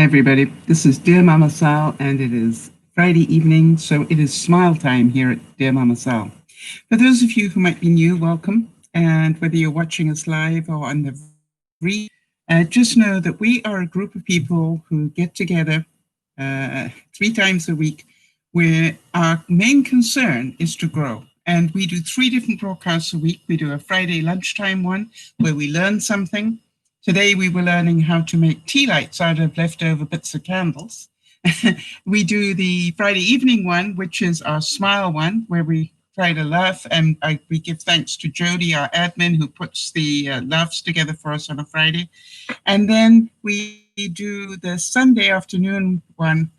Hi, everybody. This is Dear Mama Sal, and it is Friday evening, so it is smile time here at Dear Mama Sal. For those of you who might be new, welcome. And whether you're watching us live or on the read, just know that we are a group of people who get together 3 times a week, where our main concern is to grow. And we do 3 different broadcasts a week. We do a Friday lunchtime one where we learn something. Today we were learning how to make tea lights out of leftover bits of candles. We do the Friday evening one, which is our smile one, where we try to laugh, and we give thanks to Jodi, our admin, who puts the laughs together for us on a Friday. And then we do the Sunday afternoon one,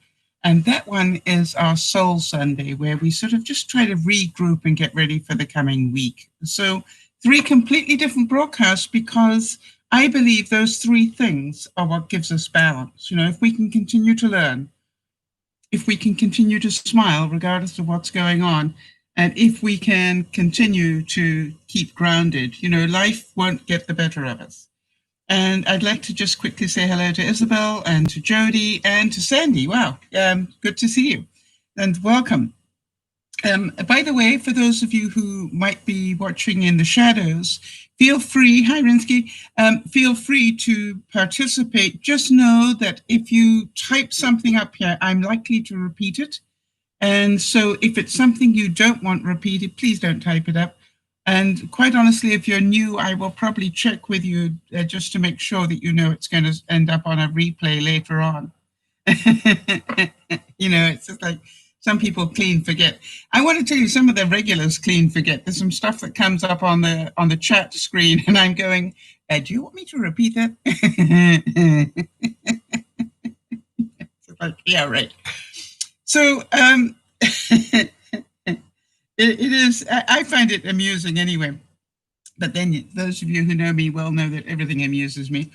and that one is our Soul Sunday, where we sort of just try to regroup and get ready for the coming week. So 3 completely different broadcasts, because I believe those 3 things are what gives us balance. You know, if we can continue to learn, if we can continue to smile regardless of what's going on, and if we can continue to keep grounded, you know, life won't get the better of us. And I'd like to just quickly say hello to Isabel and to Jodi and to Sandy. Wow, good to see you and welcome. By the way, for those of you who might be watching in the shadows, feel free, hi Rinsky, feel free to participate. Just know that if you type something up here, I'm likely to repeat it. And so if it's something you don't want repeated, please don't type it up. And quite honestly, if you're new, I will probably check with you just to make sure that you know it's going to end up on a replay later on. You know, it's just like some people clean forget. I want to tell you, some of the regulars clean forget. There's some stuff that comes up on the chat screen, and I'm going, do you want me to repeat that? It's like, yeah, right. So it is, I find it amusing anyway. But then those of you who know me well know that everything amuses me.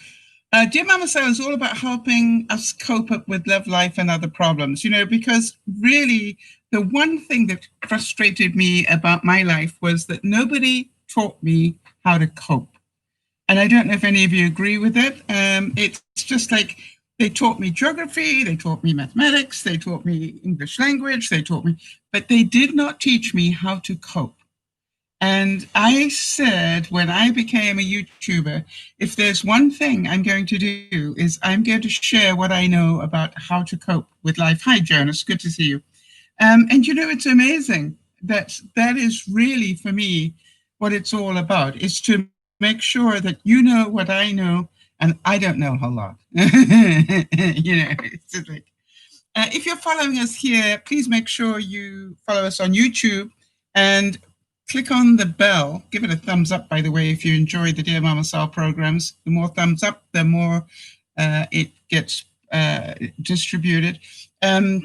Dear Mama Sal is all about helping us cope up with love, life, and other problems, you know, because really the one thing that frustrated me about my life was that nobody taught me how to cope. And I don't know if any of you agree with it. It's just like they taught me geography, they taught me mathematics, they taught me English language, they taught me, but they did not teach me how to cope. And I said, when I became a YouTuber, if there's one thing I'm going to do is I'm going to share what I know about how to cope with life. Hi, Jonas, good to see you. And you know, it's amazing that that is really, for me, what it's all about, is to make sure that you know what I know, and I don't know a lot. You know, it's just like, if you're following us here, please make sure you follow us on YouTube and click on the bell. Give it a thumbs up, by the way, if you enjoy the Dear Mama Sal programs. The more thumbs up, the more it gets distributed.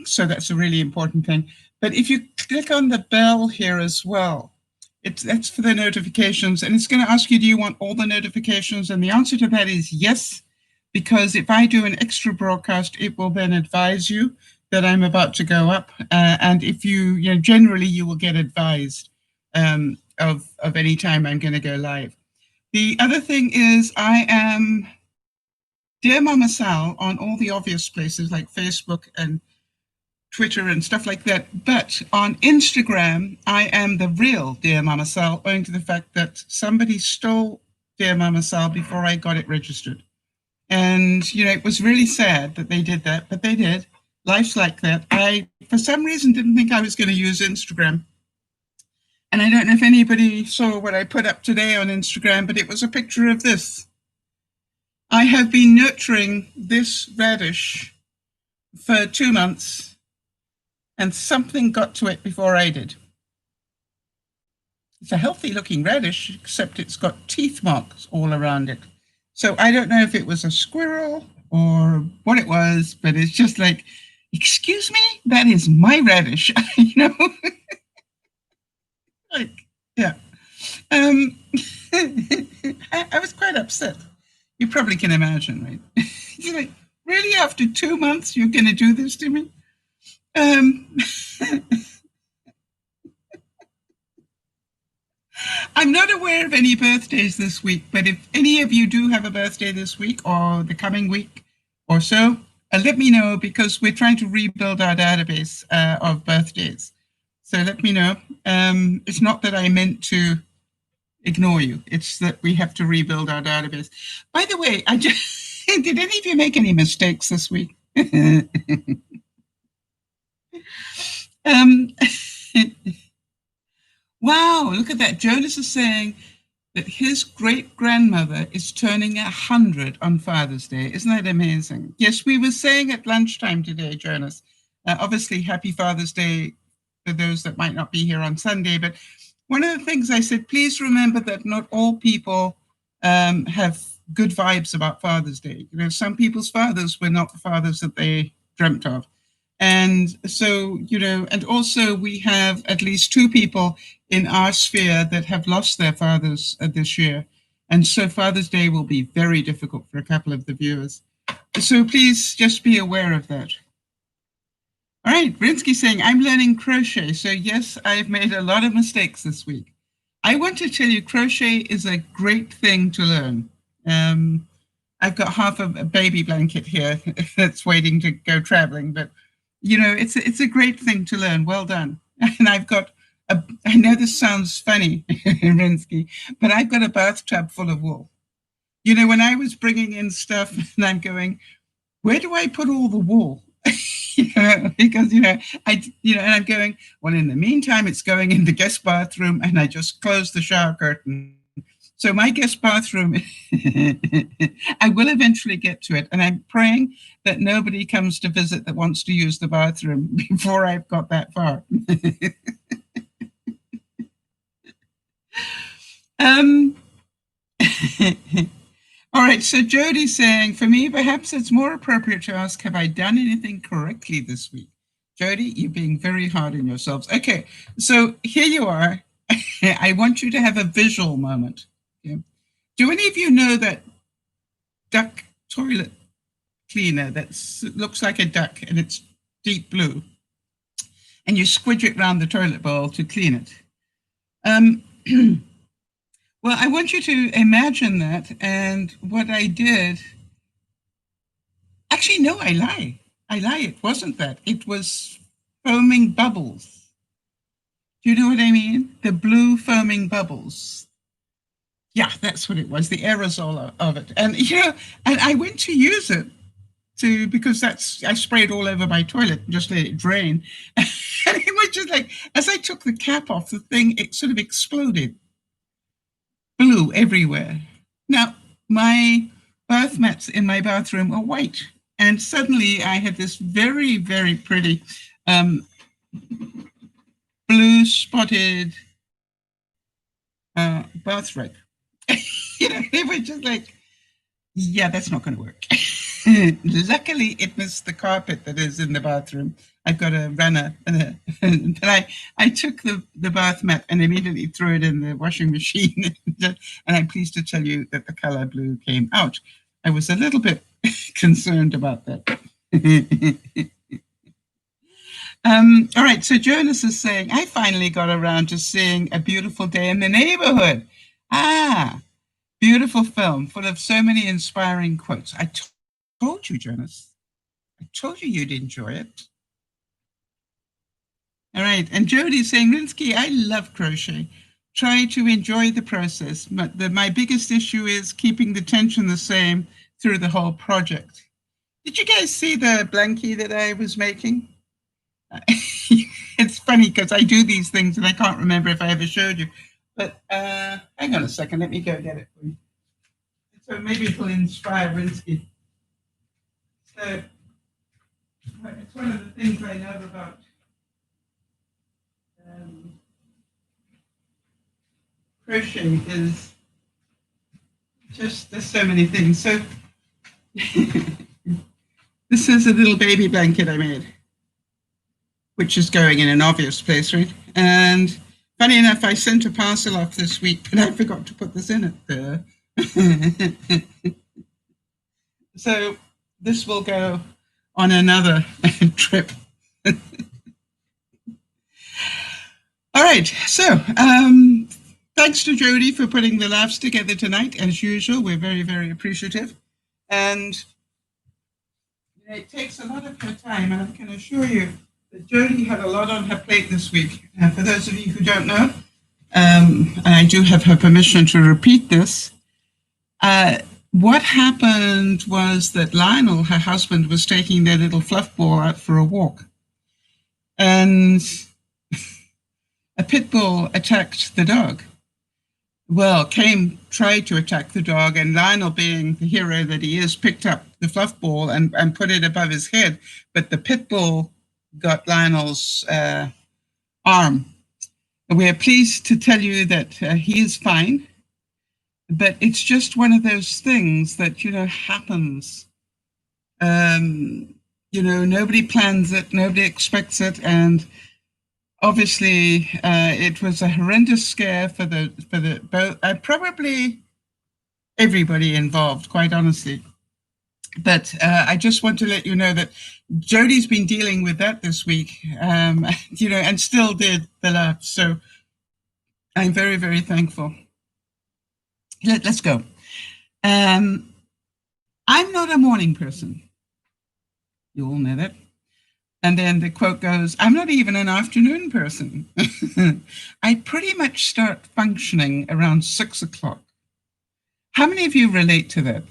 So that's a really important thing. But if you click on the bell here as well, that's for the notifications, and it's going to ask you, do you want all the notifications? And the answer to that is yes, because if I do an extra broadcast, it will then advise you that I'm about to go up. And if you know, generally you will get advised of any time I'm going to go live. The other thing is I am Dear Mama Sal on all the obvious places like Facebook and Twitter and stuff like that. But on Instagram, I am the real Dear Mama Sal, owing to the fact that somebody stole Dear Mama Sal before I got it registered. And, you know, it was really sad that they did that, but they did. Life's like that. I, for some reason, didn't think I was going to use Instagram. And I don't know if anybody saw what I put up today on Instagram, but it was a picture of this. I have been nurturing this radish for 2 months, and something got to it before I did. It's a healthy looking radish, except it's got teeth marks all around it. So I don't know if it was a squirrel or what it was, but it's just like, excuse me, that is my radish, you know? Like, yeah. I was quite upset. You probably can imagine, right? You're like, really, after 2 months, you're going to do this to me? I'm not aware of any birthdays this week, but if any of you do have a birthday this week or the coming week or so, let me know, because we're trying to rebuild our database of birthdays. So let me know. It's not that I meant to ignore you. It's that we have to rebuild our database. By the way, I just did any of you make any mistakes this week? Wow, look at that. Jonas is saying that his great-grandmother is turning 100 on Father's Day. Isn't that amazing? Yes, we were saying at lunchtime today, Jonas, obviously happy Father's Day for those that might not be here on Sunday, but one of the things I said, please remember that not all people have good vibes about Father's Day. You know, some people's fathers were not the fathers that they dreamt of. And so, you know, and also we have at least 2 people in our sphere that have lost their fathers this year. And so Father's Day will be very difficult for a couple of the viewers. So please just be aware of that. All right, Brinsky saying, I'm learning crochet. So yes, I've made a lot of mistakes this week. I want to tell you, crochet is a great thing to learn. I've got half of a baby blanket here that's waiting to go traveling, but you know, it's a great thing to learn. Well done. And I've got I know this sounds funny, Rinsky, but I've got a bathtub full of wool. You know, when I was bringing in stuff and I'm going, where do I put all the wool? Because, and I'm going, well, in the meantime, it's going in the guest bathroom, and I just closed the shower curtain. So my guest bathroom, I will eventually get to it. And I'm praying that nobody comes to visit that wants to use the bathroom before I've got that far. All right, so Jodi's saying, for me, perhaps it's more appropriate to ask, have I done anything correctly this week? Jodi, you're being very hard on yourselves. Okay, so here you are. I want you to have a visual moment. Okay? Do any of you know that duck toilet cleaner that looks like a duck and it's deep blue? And you squidge it around the toilet bowl to clean it. Well, I want you to imagine that, and what I did, actually, no, I lie, it wasn't that, it was foaming bubbles. Do you know what I mean? The blue foaming bubbles. Yeah, that's what it was, the aerosol of it. And, and I went to use it because I sprayed all over my toilet, just let it drain. And it was just like, as I took the cap off, the thing, it sort of exploded. Blue everywhere. Now, my bath mats in my bathroom are white, and suddenly I had this very, very pretty blue spotted bath rug. They were just like, yeah, that's not going to work. Luckily, it was the carpet that is in the bathroom. I've got a runner, but I took the bath mat and immediately threw it in the washing machine. And I'm pleased to tell you that the color blue came out. I was a little bit concerned about that. All right, so Jonas is saying, I finally got around to seeing A Beautiful Day in the Neighborhood. Beautiful film full of so many inspiring quotes. I told you, Jonas. I told you you'd enjoy it. All right, and Jodi's saying, Rinsky, I love crochet. Try to enjoy the process. But my biggest issue is keeping the tension the same through the whole project. Did you guys see the blankie that I was making? It's funny because I do these things and I can't remember if I ever showed you. But hang on a second, let me go get it for you. So maybe it'll inspire Rinsky. So it's one of the things I love about crochet is just, there's so many things. So this is a little baby blanket I made, which is going in an obvious place, right? And funny enough, I sent a parcel off this week, but I forgot to put this in it there. So this will go on another trip. All right, so thanks to Jodi for putting the laughs together tonight. As usual, we're very, very appreciative. And It takes a lot of her time, and I can assure you that Jodi had a lot on her plate this week. For those of you who don't know, and I do have her permission to repeat this, what happened was that Lionel, her husband, was taking their little fluff ball out for a walk. And a pit bull attacked the dog. Well, tried to attack the dog, and Lionel, being the hero that he is, picked up the fluff ball and put it above his head. But the pit bull got Lionel's arm. We're pleased to tell you that he is fine. But it's just one of those things that, happens. Nobody plans it, nobody expects it, and obviously it was a horrendous scare for both, probably everybody involved, quite honestly. But I just want to let you know that Jodi's been dealing with that this week, and still did the laugh. So I'm very, very thankful. Let's go. I'm not a morning person. You all know that. And then the quote goes, I'm not even an afternoon person. I pretty much start functioning around 6 o'clock. How many of you relate to that?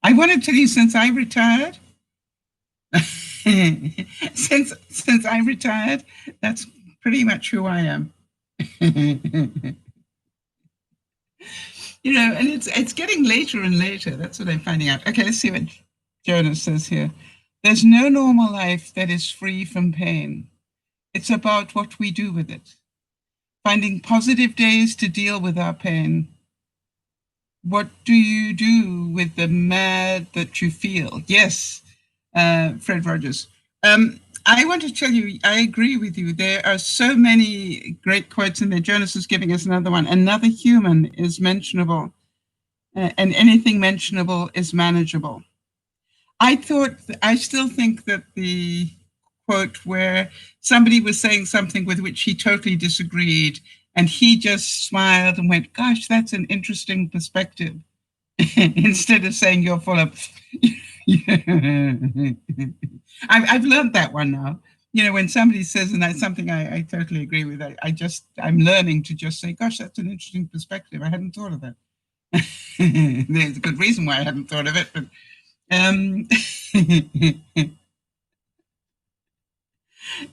I want to tell you, since I retired, since I retired, that's pretty much who I am. And it's getting later and later. That's what I'm finding out. Okay, let's see what Jonas says here. There's no normal life that is free from pain. It's about what we do with it. Finding positive days to deal with our pain. What do you do with the mad that you feel? Yes, Fred Rogers. I want to tell you, I agree with you. There are so many great quotes in there. Jonas is giving us another one. Another human is mentionable, and anything mentionable is manageable. I still think that the quote where somebody was saying something with which he totally disagreed, and he just smiled and went, gosh, that's an interesting perspective, instead of saying you're full of... I've learned that one now. When somebody says, and that's something I totally agree with, I'm learning to just say, gosh, that's an interesting perspective. I hadn't thought of that. There's a good reason why I hadn't thought of it, but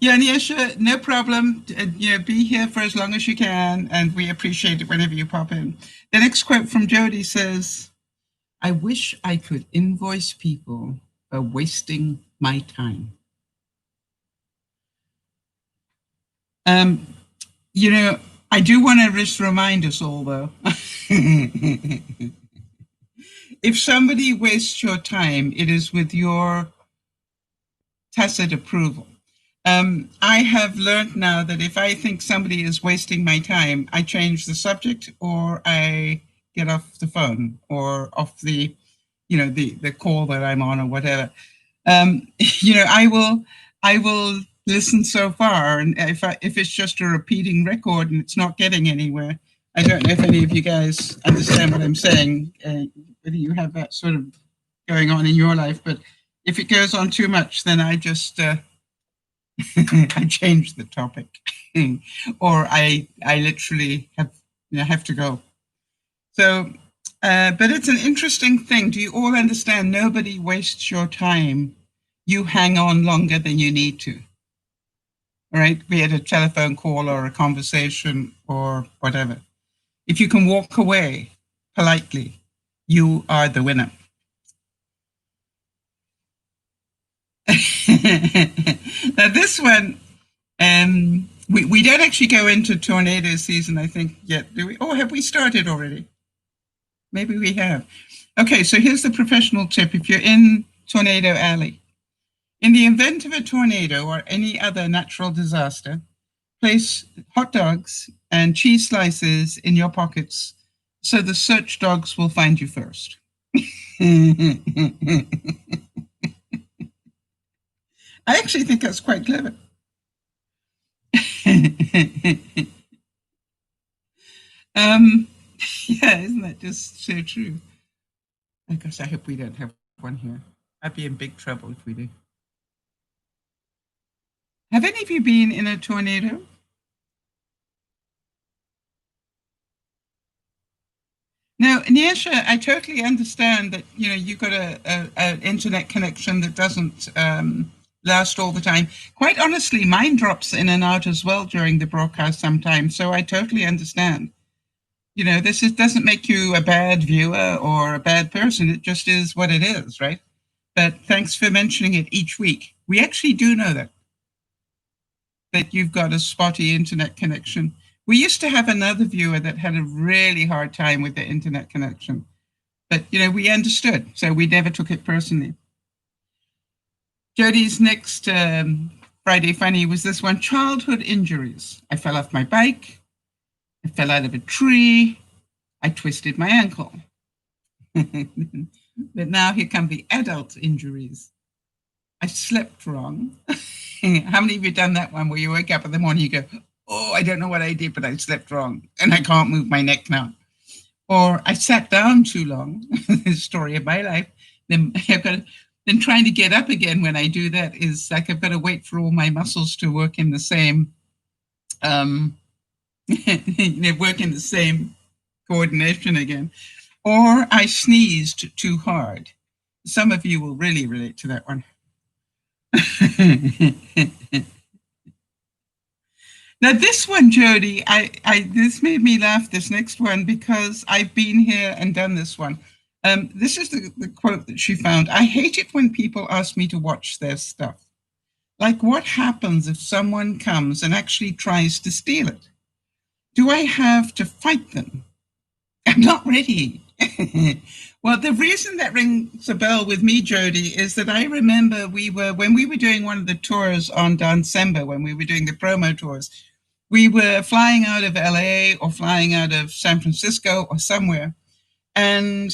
yeah, sure, no problem. Be here for as long as you can, and we appreciate it whenever you pop in. The next quote from Jodi says, I wish I could invoice people for wasting my time. I do want to just remind us all, though, if somebody wastes your time, it is with your tacit approval. I have learned now that if I think somebody is wasting my time, I change the subject, or I get off the phone, or off the call that I'm on, or whatever. I will listen so far, and if it's just a repeating record and it's not getting anywhere, I don't know if any of you guys understand what I'm saying, whether you have that sort of going on in your life, but if it goes on too much, then I just I change the topic, or I literally have to go. So, but it's an interesting thing. Do you all understand? Nobody wastes your time. You hang on longer than you need to. All right, be it a telephone call or a conversation or whatever. If you can walk away politely, you are the winner. Now this one, we don't actually go into tornado season, I think, yet, do we? Oh, have we started already? Maybe we have. Okay, so here's the professional tip. If you're in Tornado Alley, in the event of a tornado or any other natural disaster, place hot dogs and cheese slices in your pockets so the search dogs will find you first. I actually think that's quite clever. Yeah, isn't that just so true? Oh gosh, I hope we don't have one here. I'd be in big trouble if we do. Have any of you been in a tornado? Now, Nyesha, I totally understand that, you know, you've got a internet connection that doesn't last all the time. Quite honestly, mine drops in and out as well during the broadcast sometimes, so I totally understand. You know, doesn't make you a bad viewer or a bad person. It just is what it is, right? But thanks for mentioning it each week. We actually do know that you've got a spotty internet connection. We used to have another viewer that had a really hard time with the internet connection. But, you know, we understood, so we never took it personally. Jodi's next Friday Funny was this one, childhood injuries. I fell off my bike. I fell out of a tree. I twisted my ankle. But now here come the adult injuries. I slept wrong. How many of you done that one where you wake up in the morning, you go, oh, I don't know what I did, but I slept wrong and I can't move my neck now. Or I sat down too long, the story of my life. Then trying to get up again when I do that is like I've got to wait for all my muscles to work in the same, work in the same coordination again. Or I sneezed too hard. Some of you will really relate to that one. Now this one, Jodi, this made me laugh, this next one, because I've been here and done this one. This is the quote that she found. I hate it when people ask me to watch their stuff. Like, what happens if someone comes and actually tries to steal it? Do I have to fight them? I'm not ready. Well, the reason that rings a bell with me, Jodi, is that I remember when we were doing one of the tours on December, when we were doing the promo tours, we were flying out of LA or flying out of San Francisco or somewhere, and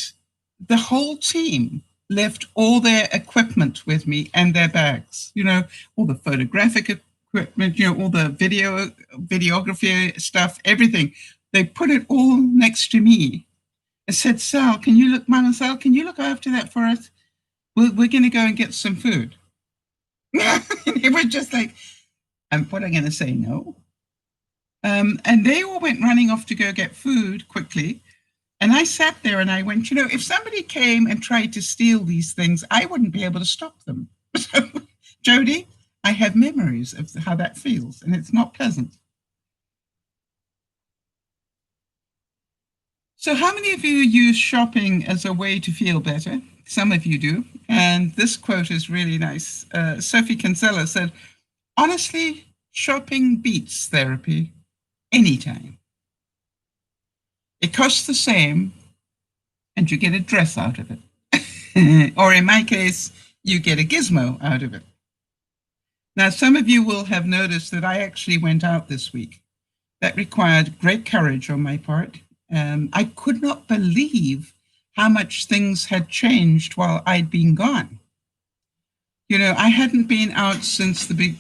the whole team left all their equipment with me and their bags, you know, all the photographic equipment, you know, all the videography stuff, everything. They put it all next to me. I said, Sal, Mama Sal, can you look after that for us? We're going to go and get some food. They were just like, what am I going to say? No. And they all went running off to go get food quickly. And I sat there and I went, you know, if somebody came and tried to steal these things, I wouldn't be able to stop them. So, Jodi, I have memories of how that feels, and it's not pleasant. So how many of you use shopping as a way to feel better? Some of you do. And this quote is really nice. Sophie Kinsella said, honestly, shopping beats therapy anytime. It costs the same, and you get a dress out of it. Or in my case, you get a gizmo out of it. Now, some of you will have noticed that I actually went out this week. That required great courage on my part. I could not believe how much things had changed while I'd been gone. You know, I hadn't been out since the big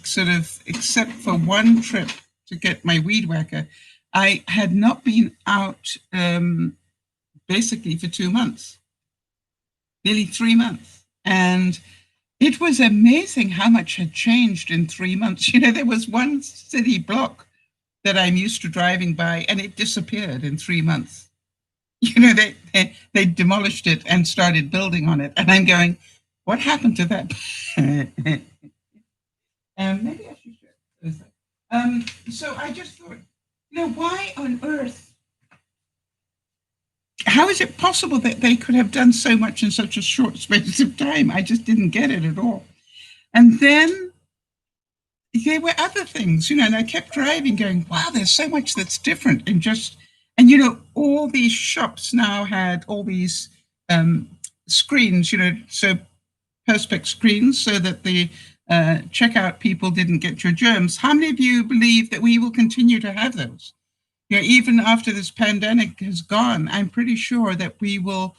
except for one trip to get my weed whacker, I had not been out basically for 2 months, nearly 3 months. And it was amazing how much had changed in 3 months. You know, there was one city block that I'm used to driving by, and it disappeared in 3 months. You know, they demolished it and started building on it. And I'm going, what happened to that? Maybe I should share this. So I just thought, you know, why on earth? How is it possible that they could have done so much in such a short space of time? I just didn't get it at all. And then there were other things, you know, and I kept driving going, wow, there's so much that's different. And you know, all these shops now had all these screens, you know, so perspex screens so that the checkout people didn't get your germs. How many of you believe that we will continue to have those? You know, even after this pandemic has gone, I'm pretty sure that we will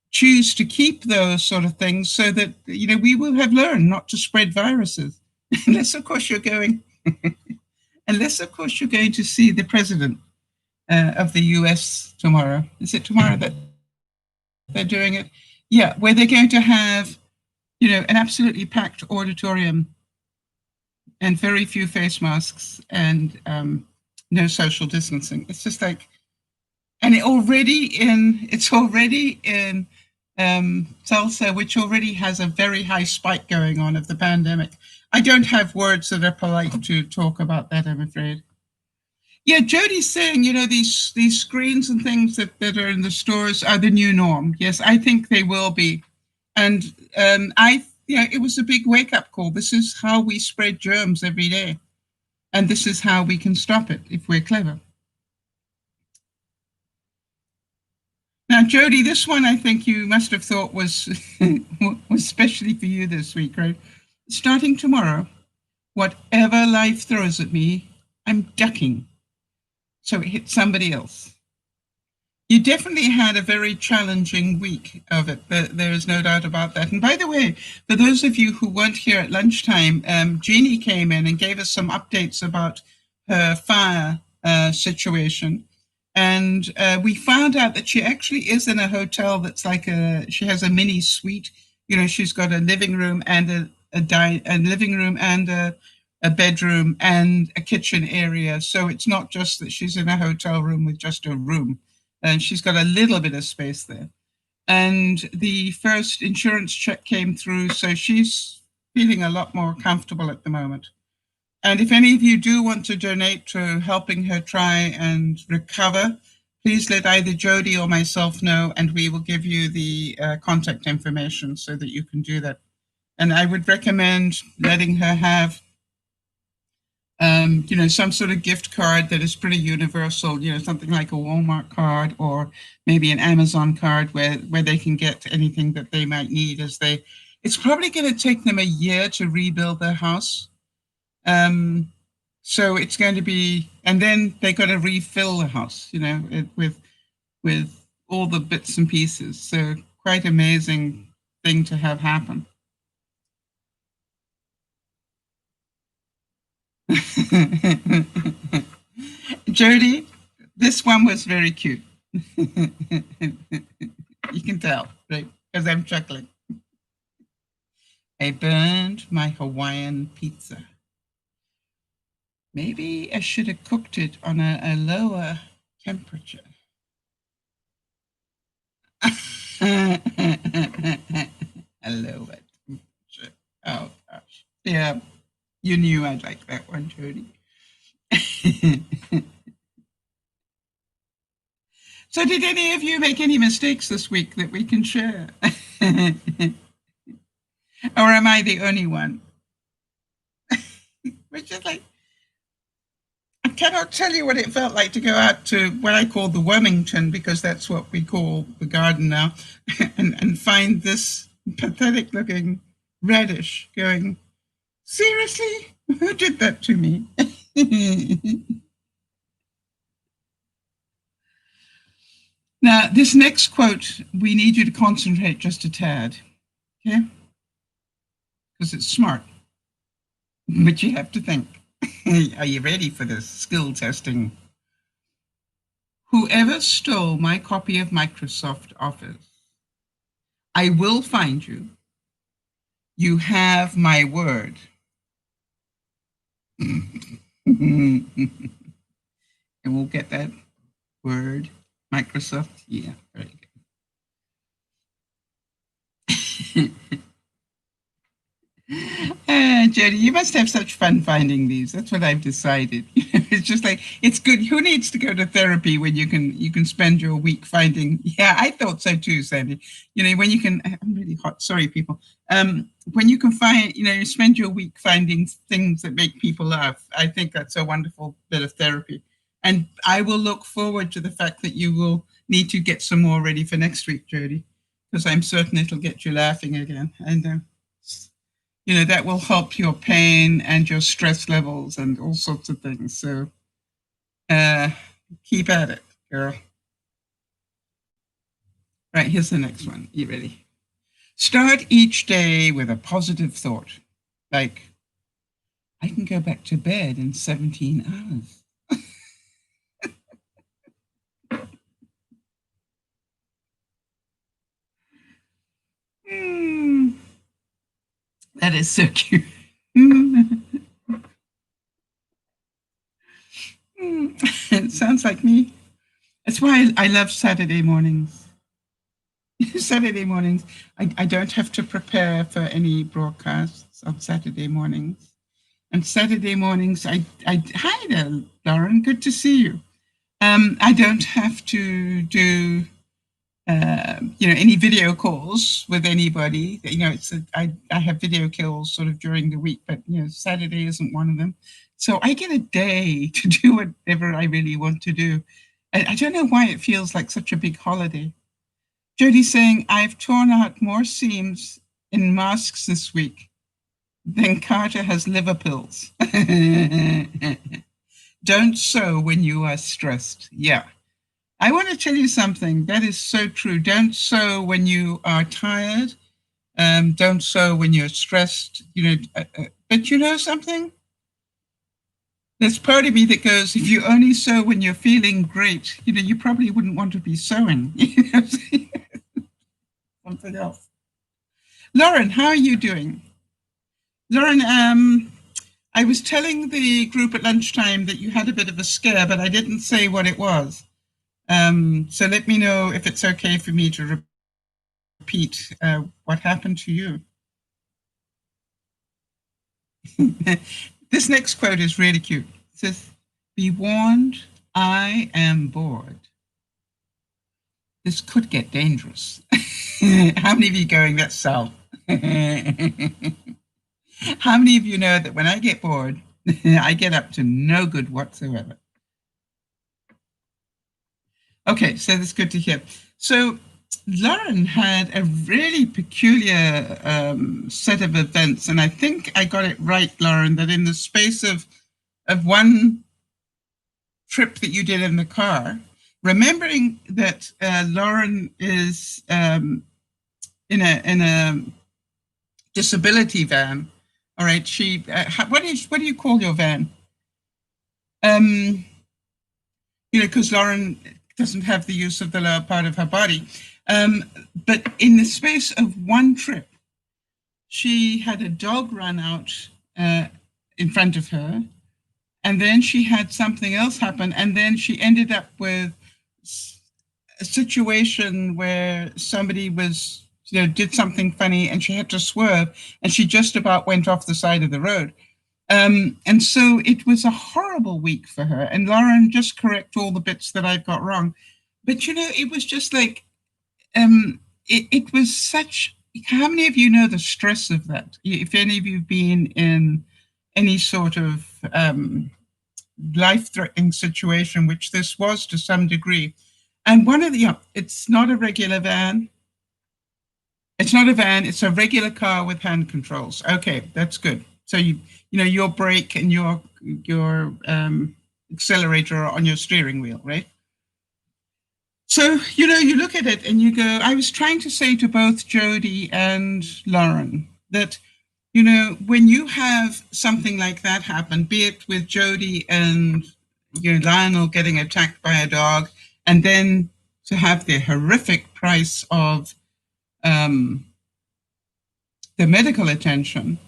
choose to keep those sort of things so that, you know, we will have learned not to spread viruses. Unless, of course, you're going to see the president of the US tomorrow. Is it tomorrow that they're doing it? Yeah, where they're going to have, you know, an absolutely packed auditorium and very few face masks and no social distancing. It's just like, and it's already in Tulsa, which already has a very high spike going on of the pandemic. I don't have words that are polite to talk about that, I'm afraid. Yeah, Jodi's saying, these screens and things that are in the stores are the new norm. Yes, I think they will be. And it was a big wake up call. This is how we spread germs every day. And this is how we can stop it if we're clever. Now, Jodi, this one I think you must have thought was especially for you this week, right? Starting tomorrow, whatever life throws at me, I'm ducking. So it hits somebody else. You definitely had a very challenging week of it. There is no doubt about that. And by the way, for those of you who weren't here at lunchtime, Jeannie came in and gave us some updates about her fire situation. And we found out that she actually is in a hotel that's like she has a mini suite. She's got a living room and a living room and a bedroom and a kitchen area. So it's not just that she's in a hotel room with just a room. And she's got a little bit of space there. And the first insurance check came through, so she's feeling a lot more comfortable at the moment. And if any of you do want to donate to helping her try and recover, please let either Jodi or myself know, and we will give you the contact information so that you can do that. And I would recommend letting her have some sort of gift card that is pretty universal, something like a Walmart card or maybe an Amazon card where they can get anything that they might need it's probably going to take them a year to rebuild their house. So it's going to be, and then they got to refill the house, with all the bits and pieces. So quite amazing thing to have happen. Jodi, this one was very cute. You can tell, right? Because I'm chuckling. I burned my Hawaiian pizza. Maybe I should have cooked it on a lower temperature. A lower temperature. Oh, gosh. Yeah, you knew I'd like that one, Jodi. So did any of you make any mistakes this week that we can share? Or am I the only one? Which is like, I cannot tell you what it felt like to go out to what I call the Wilmington, because that's what we call the garden now, and find this pathetic looking radish going, seriously? Who did that to me? Now, this next quote, we need you to concentrate just a tad, okay? Because it's smart, but you have to think. Are you ready for this skill testing? Whoever stole my copy of Microsoft Office, I will find you. You have my word. And we'll get that word. Microsoft, yeah, very good. Jodi, you must have such fun finding these. That's what I've decided. It's just like, it's good. Who needs to go to therapy when you can spend your week finding? Yeah, I thought so too, Sandy. When you can, I'm really hot. Sorry, people. When you can find, you spend your week finding things that make people laugh. I think that's a wonderful bit of therapy. And I will look forward to the fact that you will need to get some more ready for next week, Jodi, because I'm certain it'll get you laughing again. And that will help your pain and your stress levels and all sorts of things. So keep at it, girl. Right, here's the next one. You ready? Start each day with a positive thought, like, I can go back to bed in 17 hours. That is so cute. sounds like me. That's why I love Saturday mornings. Saturday mornings, I don't have to prepare for any broadcasts on Saturday mornings. And Saturday mornings, hi there, Lauren, good to see you. I don't have to do, any video calls with anybody. I have video calls sort of during the week, but, Saturday isn't one of them. So I get a day to do whatever I really want to do. I don't know why it feels like such a big holiday. Jodi's saying, I've torn out more seams in masks this week than Carter has liver pills. Don't sew when you are stressed. Yeah. I want to tell you something. That is so true. Don't sew when you are tired. Don't sew when you're stressed. But you know something? There's part of me that goes, if you only sew when you're feeling great, you probably wouldn't want to be sewing. Something else. Lauren, how are you doing? Lauren, I was telling the group at lunchtime that you had a bit of a scare, but I didn't say what it was. So let me know if it's okay for me to repeat what happened to you. This next quote is really cute. It says, "Be warned, I am bored. This could get dangerous." How many of you going, that's Sal? How many of you know that when I get bored, I get up to no good whatsoever? Okay, so that's good to hear. So Lauren had a really peculiar set of events, and I think I got it right, Lauren, that in the space of one trip that you did in the car, remembering that Lauren is in a disability van. All right, she what do you call your van? Because Lauren doesn't have the use of the lower part of her body. But in the space of one trip, she had a dog run out in front of her, and then she had something else happen, and then she ended up with a situation where somebody was, did something funny, and she had to swerve, and she just about went off the side of the road. And so it was a horrible week for her. And Lauren, just correct all the bits that I've got wrong. But, it was just like, it was such, how many of you know the stress of that? If any of you have been in any sort of life-threatening situation, which this was to some degree. And one of the, it's not a regular van. It's not a van, it's a regular car with hand controls. Okay, that's good. So your brake and your accelerator are on your steering wheel, right? So, you look at it and you go, I was trying to say to both Jodi and Lauren that, when you have something like that happen, be it with Jodi and Lionel getting attacked by a dog, and then to have the horrific price of the medical attention,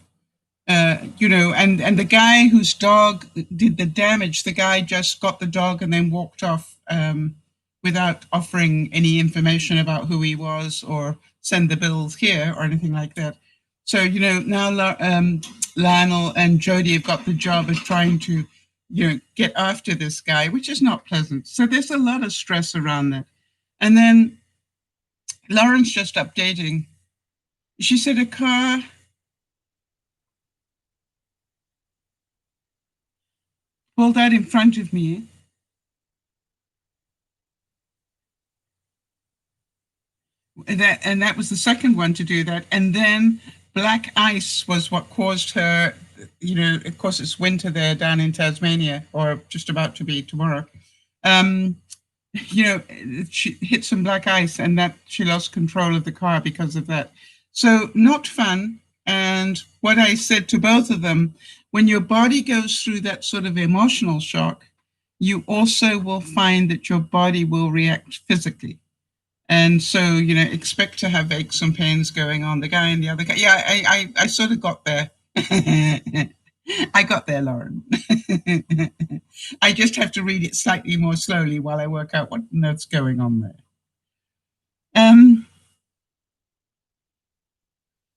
and the guy whose dog did the damage, the guy just got the dog and then walked off without offering any information about who he was or send the bills here or anything like that. So, now Lionel and Jodi have got the job of trying to, get after this guy, which is not pleasant. So there's a lot of stress around that. And then Lauren's just updating. She said a car pulled out in front of me. And that was the second one to do that. And then black ice was what caused her, of course it's winter there down in Tasmania, or just about to be tomorrow. She hit some black ice and that she lost control of the car because of that. So not fun. And what I said to both of them, when your body goes through that sort of emotional shock, you also will find that your body will react physically. And so, expect to have aches and pains going on. The guy and the other guy. Yeah, I sort of got there. I got there, Lauren. I just have to read it slightly more slowly while I work out what's going on there.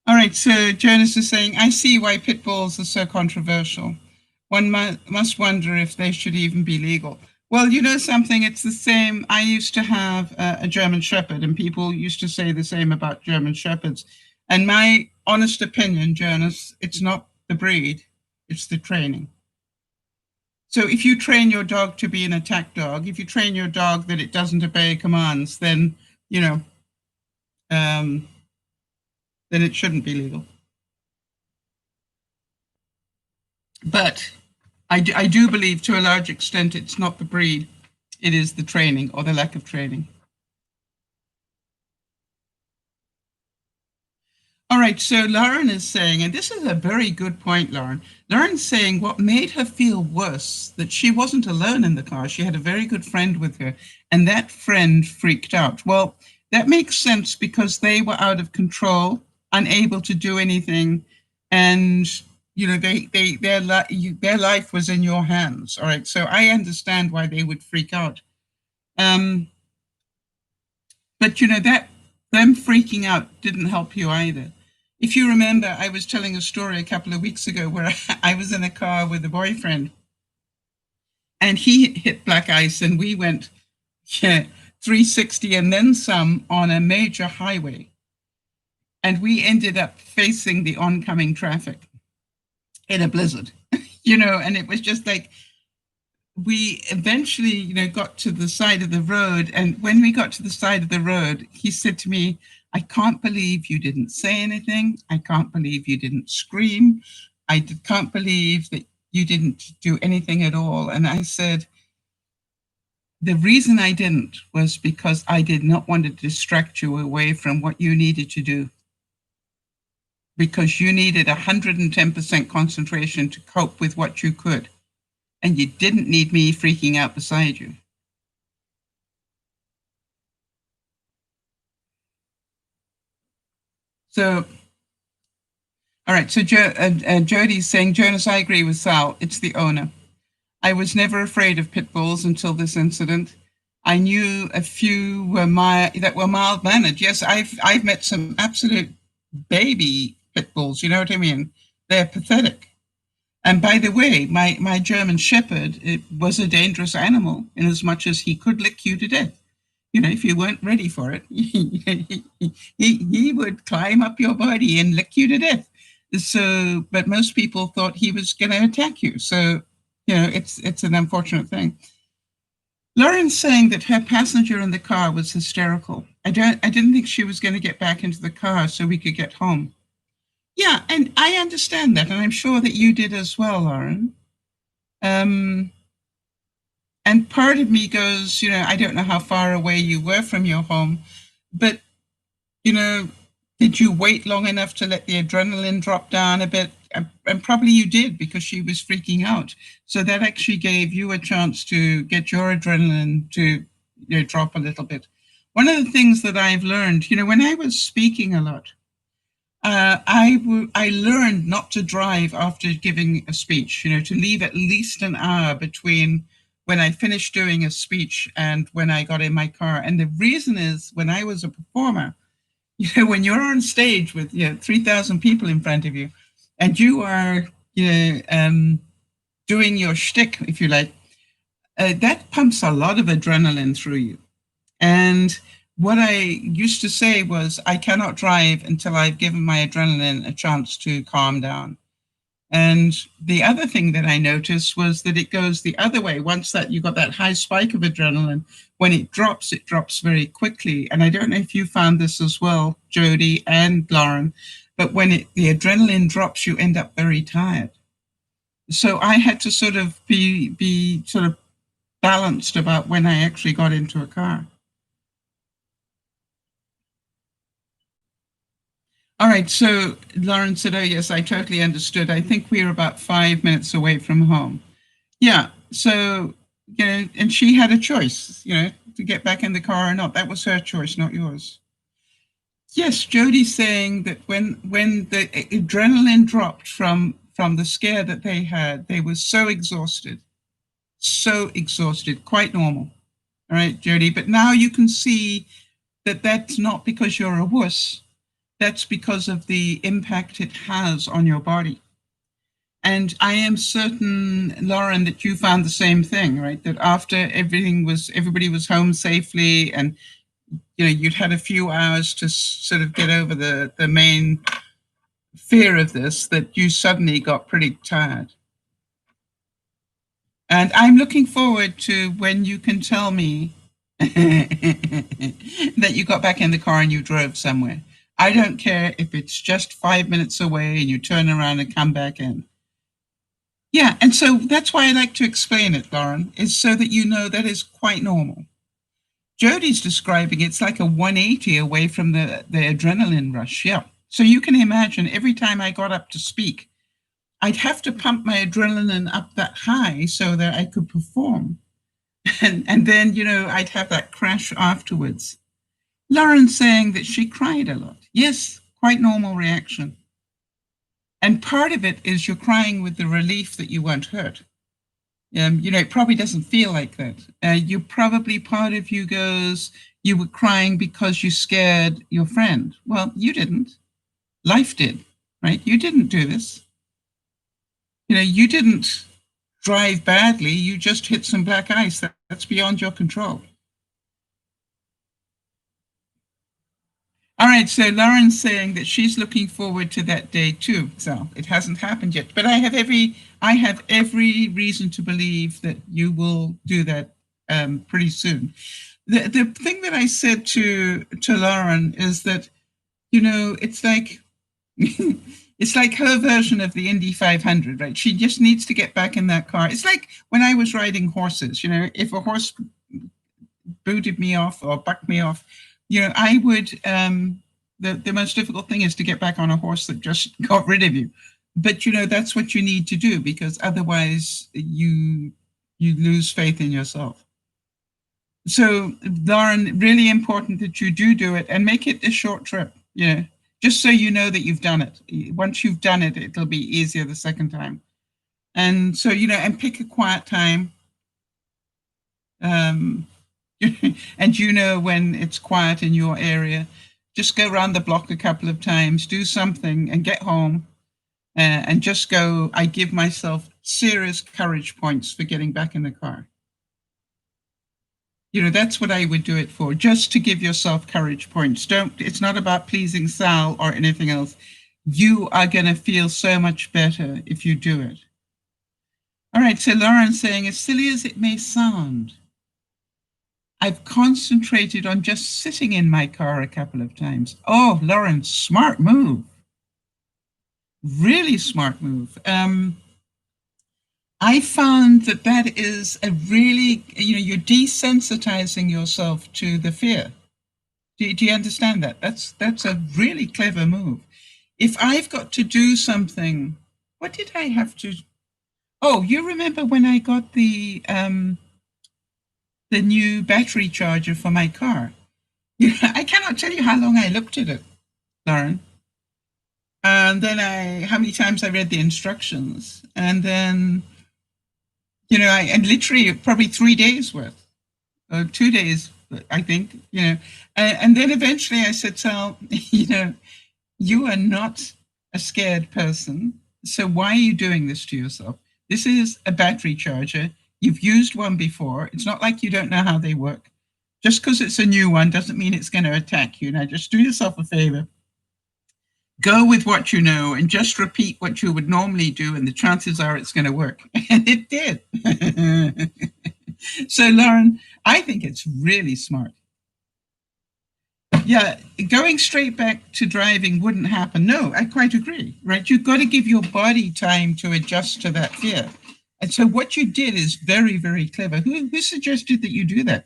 All right, so Jonas is saying, I see why pit bulls are so controversial. One must wonder if they should even be legal. Well, you know something, it's the same. I used to have a German Shepherd, and people used to say the same about German Shepherds. And my honest opinion, Jonas, it's not the breed, it's the training. So if you train your dog to be an attack dog, if you train your dog that it doesn't obey commands, then, you know, then it shouldn't be legal. But I do believe to a large extent it's not the breed, it is the training or the lack of training. All right, so Lauren is saying, and this is a very good point, Lauren. Lauren's saying what made her feel worse, that she wasn't alone in the car. She had a very good friend with her, and that friend freaked out. Well, that makes sense because they were out of control, unable to do anything, and you know their life was in your hands. All right, so I understand why they would freak out. But you know that them freaking out didn't help you either. If you remember, I was telling a story a couple of weeks ago where I was in a car with a boyfriend and he hit black ice and we went 360 and then some on a major highway. And we ended up facing the oncoming traffic in a blizzard, you know, and it was just like, we eventually, you know, got to the side of the road. And when we got to the side of the road, he said to me, I can't believe you didn't say anything. I can't believe you didn't scream. I can't believe that you didn't do anything at all. And I said, the reason I didn't was because I did not want to distract you away from what you needed to do. Because you needed 110% concentration to cope with what you could. And you didn't need me freaking out beside you. So, all right. So Jodi's saying, Jonas, I agree with Sal. It's the owner. I was never afraid of pit bulls until this incident. I knew a few that were mild mannered. Yes, I've met some absolute baby pit bulls. You know what I mean? They're pathetic. And by the way, my German Shepherd, it was a dangerous animal in as much as he could lick you to death. You know, if you weren't ready for it, he would climb up your body and lick you to death. So, but most people thought he was going to attack you. So, you know, it's an unfortunate thing. Lauren's saying that her passenger in the car was hysterical. I didn't think she was going to get back into the car so we could get home. Yeah, and I understand that, and I'm sure that you did as well, Lauren. And part of me goes, you know, I don't know how far away you were from your home, but, you know, did you wait long enough to let the adrenaline drop down a bit? And probably you did because she was freaking out. So that actually gave you a chance to get your adrenaline to, you know, drop a little bit. One of the things that I've learned, you know, when I was speaking a lot, I learned not to drive after giving a speech, you know, to leave at least an hour between when I finished doing a speech and when I got in my car. And the reason is when I was a performer, you know, when you're on stage with, you know, 3,000 people in front of you and you are, you know, doing your shtick, if you like, that pumps a lot of adrenaline through you. And what I used to say was, I cannot drive until I've given my adrenaline a chance to calm down. And the other thing that I noticed was that it goes the other way. Once that you got that high spike of adrenaline, when it drops very quickly. And I don't know if you found this as well, Jodi and Lauren, but when the adrenaline drops, you end up very tired. So I had to sort of be sort of balanced about when I actually got into a car. All right, so Lauren said, oh, yes, I totally understood. I think we were about 5 minutes away from home. Yeah, so, you know, and she had a choice, you know, to get back in the car or not. That was her choice, not yours. Yes, Jodi's saying that when the adrenaline dropped from from the scare that they had. They were so exhausted, quite normal. All right, Jodi. But now you can see that that's not because you're a wuss. That's because of the impact it has on your body. And I am certain, Lauren, that you found the same thing, right? That after everybody was home safely, and you'd had a few hours to sort of get over the main fear of this, that you suddenly got pretty tired. And I'm looking forward to when you can tell me that you got back in the car and you drove somewhere. I don't care if it's just 5 minutes away and you turn around and come back in. Yeah, and so that's why I like to explain it, Lauren, is so that you know that is quite normal. Jodi's describing it's like a 180 away from the adrenaline rush. Yeah. So you can imagine every time I got up to speak, I'd have to pump my adrenaline up that high so that I could perform. And then, I'd have that crash afterwards. Lauren's saying that she cried a lot. Yes, quite normal reaction. And part of it is you're crying with the relief that you weren't hurt. It probably doesn't feel like that. You probably, part of you goes, you were crying because you scared your friend. Well, you didn't. Life did, right? You didn't do this. You didn't drive badly. You just hit some black ice. That's beyond your control. All right, so Lauren's saying that she's looking forward to that day too. So it hasn't happened yet, but I have every reason to believe that you will do that pretty soon. The thing that I said to Lauren is that, it's like it's like her version of the Indy 500, right? She just needs to get back in that car. It's like when I was riding horses. If a horse booted me off or bucked me off, I would, the most difficult thing is to get back on a horse that just got rid of you. But, that's what you need to do, because otherwise you lose faith in yourself. So, Lauren, really important that you do it and make it a short trip, just so you know that you've done it. Once you've done it, it'll be easier the second time. And so, and pick a quiet time. And when it's quiet in your area, just go around the block a couple of times, do something and get home, and just go, I give myself serious courage points for getting back in the car. That's what I would do it for, just to give yourself courage points. It's not about pleasing Sal or anything else. You are going to feel so much better if you do it. All right, so Lauren's saying, as silly as it may sound, I've concentrated on just sitting in my car a couple of times. Oh, Lauren, smart move. Really smart move. I found that is a really, you're desensitizing yourself to the fear. Do you understand that? That's a really clever move. If I've got to do something, what did I have to? Oh, you remember when I got the new battery charger for my car? I cannot tell you how long I looked at it, Lauren. And then how many times I read the instructions, and then, and literally probably 3 days worth, or 2 days, I think, and then eventually I said, Sal, you are not a scared person. So why are you doing this to yourself? This is a battery charger. You've used one before. It's not like you don't know how they work. Just because it's a new one doesn't mean it's going to attack you. Now, just do yourself a favor. Go with what you know and just repeat what you would normally do, and the chances are it's going to work. And it did. So, Lauren, I think it's really smart. Yeah, going straight back to driving wouldn't happen. No, I quite agree, right? You've got to give your body time to adjust to that fear. And so what you did is very, very clever. Who suggested that you do that?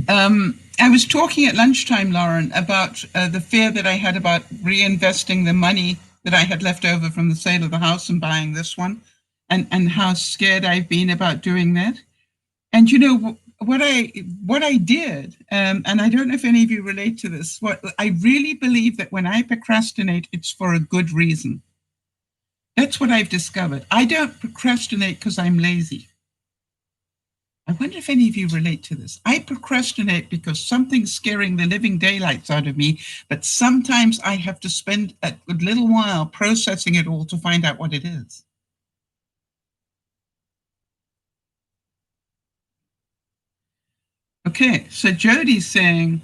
I was talking at lunchtime, Lauren, about the fear that I had about reinvesting the money that I had left over from the sale of the house and buying this one, and how scared I've been about doing that. And what I did, and I don't know if any of you relate to this. What I really believe that when I procrastinate, it's for a good reason. That's what I've discovered. I don't procrastinate because I'm lazy. I wonder if any of you relate to this. I procrastinate because something's scaring the living daylights out of me, but sometimes I have to spend a little while processing it all to find out what it is. Okay, so Jodi's saying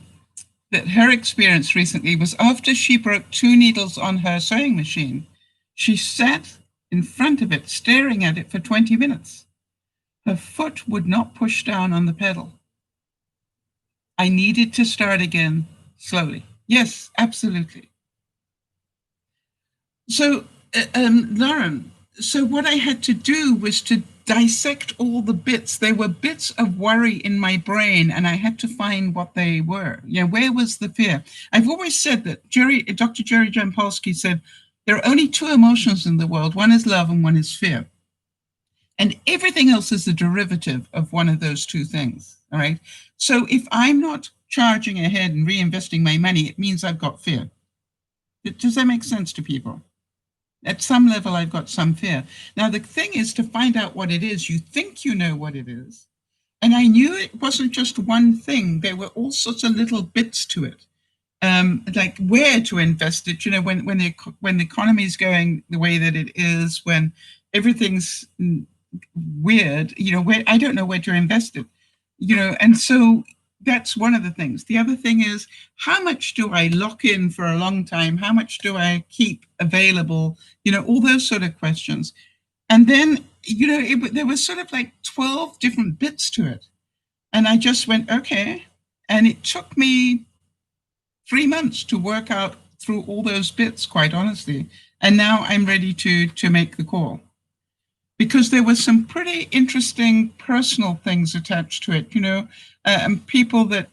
that her experience recently was after she broke 2 needles on her sewing machine. She sat in front of it, staring at it for 20 minutes. Her foot would not push down on the pedal. I needed to start again slowly. Yes, absolutely. So, Lauren, so what I had to do was to dissect all the bits. There were bits of worry in my brain, and I had to find what they were. Yeah, where was the fear? I've always said that Dr. Jerry Jampolsky said there are only two emotions in the world. One is love and one is fear. And everything else is a derivative of one of those two things. All right. So if I'm not charging ahead and reinvesting my money, it means I've got fear. Does that make sense to people? At some level, I've got some fear. Now, the thing is to find out what it is. You think you know what it is. And I knew it wasn't just one thing. There were all sorts of little bits to it. Like where to invest it, when the economy is going the way that it is, when everything's weird, where I don't know where to invest it, and so that's one of the things. The other thing is, how much do I lock in for a long time? How much do I keep available? All those sort of questions. And then, there was sort of like 12 different bits to it. And I just went, okay. And it took me 3 months to work out through all those bits, quite honestly. And now I'm ready to make the call. Because there were some pretty interesting personal things attached to it, and people that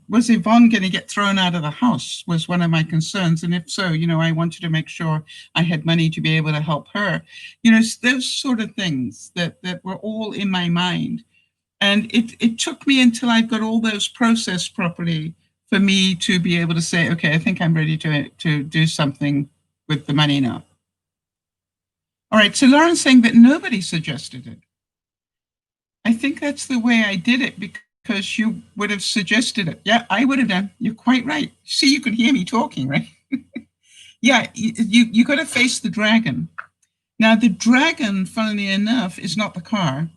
was Yvonne going to get thrown out of the house was one of my concerns, and if so, I wanted to make sure I had money to be able to help her, those sort of things that were all in my mind, and it took me until I got all those processed properly for me to be able to say, okay, I think I'm ready to do something with the money now. All right, so Lauren's saying that nobody suggested it. I think that's the way I did it because you would have suggested it. Yeah, I would have done. You're quite right. See, you could hear me talking, right? Yeah, you got to face the dragon. Now, the dragon, funnily enough, is not the car.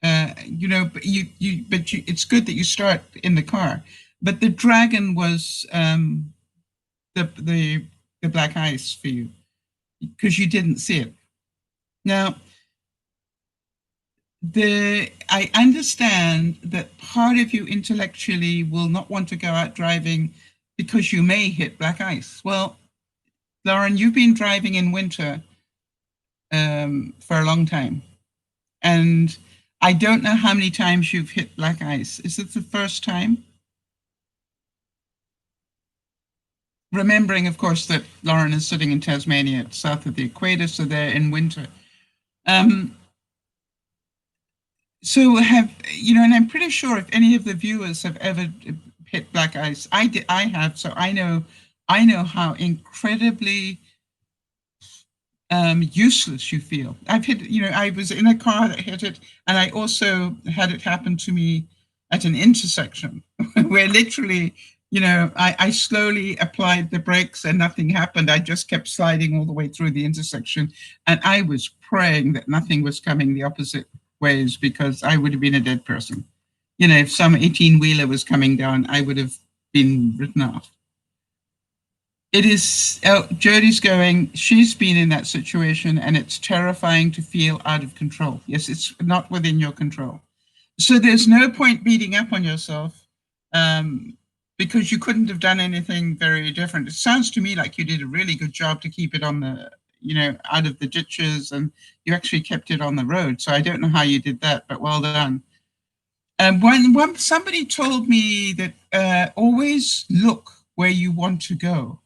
But it's good that you start in the car. But the dragon was the black ice for you, because you didn't see it. Now, I understand that part of you intellectually will not want to go out driving because you may hit black ice. Well, Lauren, you've been driving in winter for a long time. And I don't know how many times you've hit black ice. Is it the first time? Remembering, of course, that Lauren is sitting in Tasmania, south of the equator, so they're in winter. So and I'm pretty sure if any of the viewers have ever hit black ice, I have, so I know how incredibly useless you feel. I've hit, I was in a car that hit it, and I also had it happen to me at an intersection where literally, I slowly applied the brakes and nothing happened. I just kept sliding all the way through the intersection, and I was praying that nothing was coming the opposite ways, because I would have been a dead person. If some 18-wheeler was coming down, I would have been written off. It is, Jodi's going, she's been in that situation, and it's terrifying to feel out of control. Yes, it's not within your control. So there's no point beating up on yourself, because you couldn't have done anything very different. It sounds to me like you did a really good job to keep it on the, out of the ditches, and you actually kept it on the road. So I don't know how you did that, but well done. When somebody told me that always look where you want to go.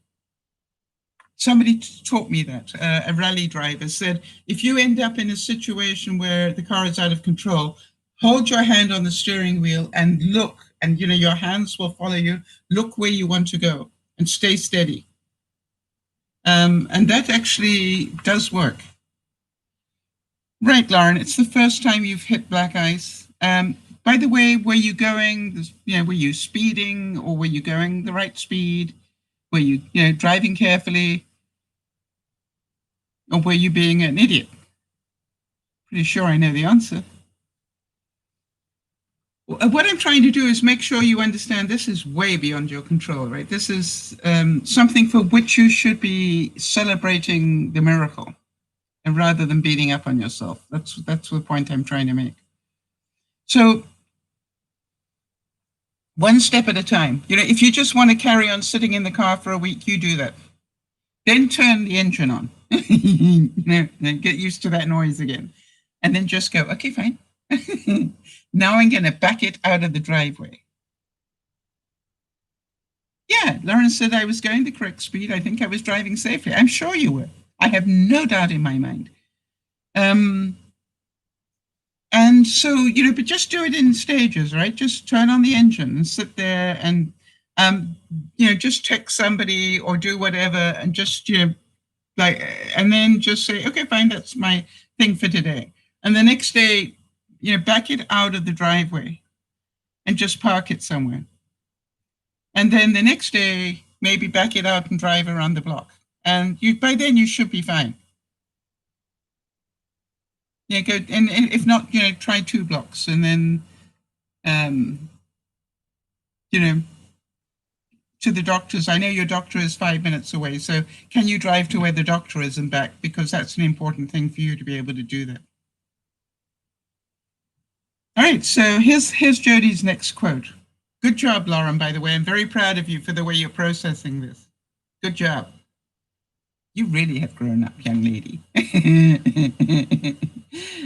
Somebody taught me that. A rally driver said, if you end up in a situation where the car is out of control, hold your hand on the steering wheel and look, and your hands will follow you. Look where you want to go and stay steady. And that actually does work. Right, Lauren, it's the first time you've hit black ice. By the way, were you going, were you speeding, or were you going the right speed? Were you, driving carefully? Or were you being an idiot? Pretty sure I know the answer. What I'm trying to do is make sure you understand this is way beyond your control, right? This is something for which you should be celebrating the miracle, and rather than beating up on yourself. That's the point I'm trying to make. So one step at a time. If you just want to carry on sitting in the car for a week, you do that. Then turn the engine on. Then get used to that noise again. And then just go, okay, fine. Now I'm going to back it out of the driveway. Yeah, Lawrence said I was going the correct speed. I think I was driving safely. I'm sure you were. I have no doubt in my mind. And so, but just do it in stages, right? Just turn on the engine and sit there and, just text somebody or do whatever and just, and then just say, okay, fine, that's my thing for today. And the next day, back it out of the driveway and just park it somewhere. And then the next day, maybe back it out and drive around the block. And by then you should be fine. Yeah, go, and if not, try 2 blocks and then, to the doctor's. I know your doctor is 5 minutes away, so can you drive to where the doctor is and back? Because that's an important thing for you to be able to do that. All right, so here's Jodi's next quote. Good job, Lauren, by the way. I'm very proud of you for the way you're processing this. Good job. You really have grown up, young lady.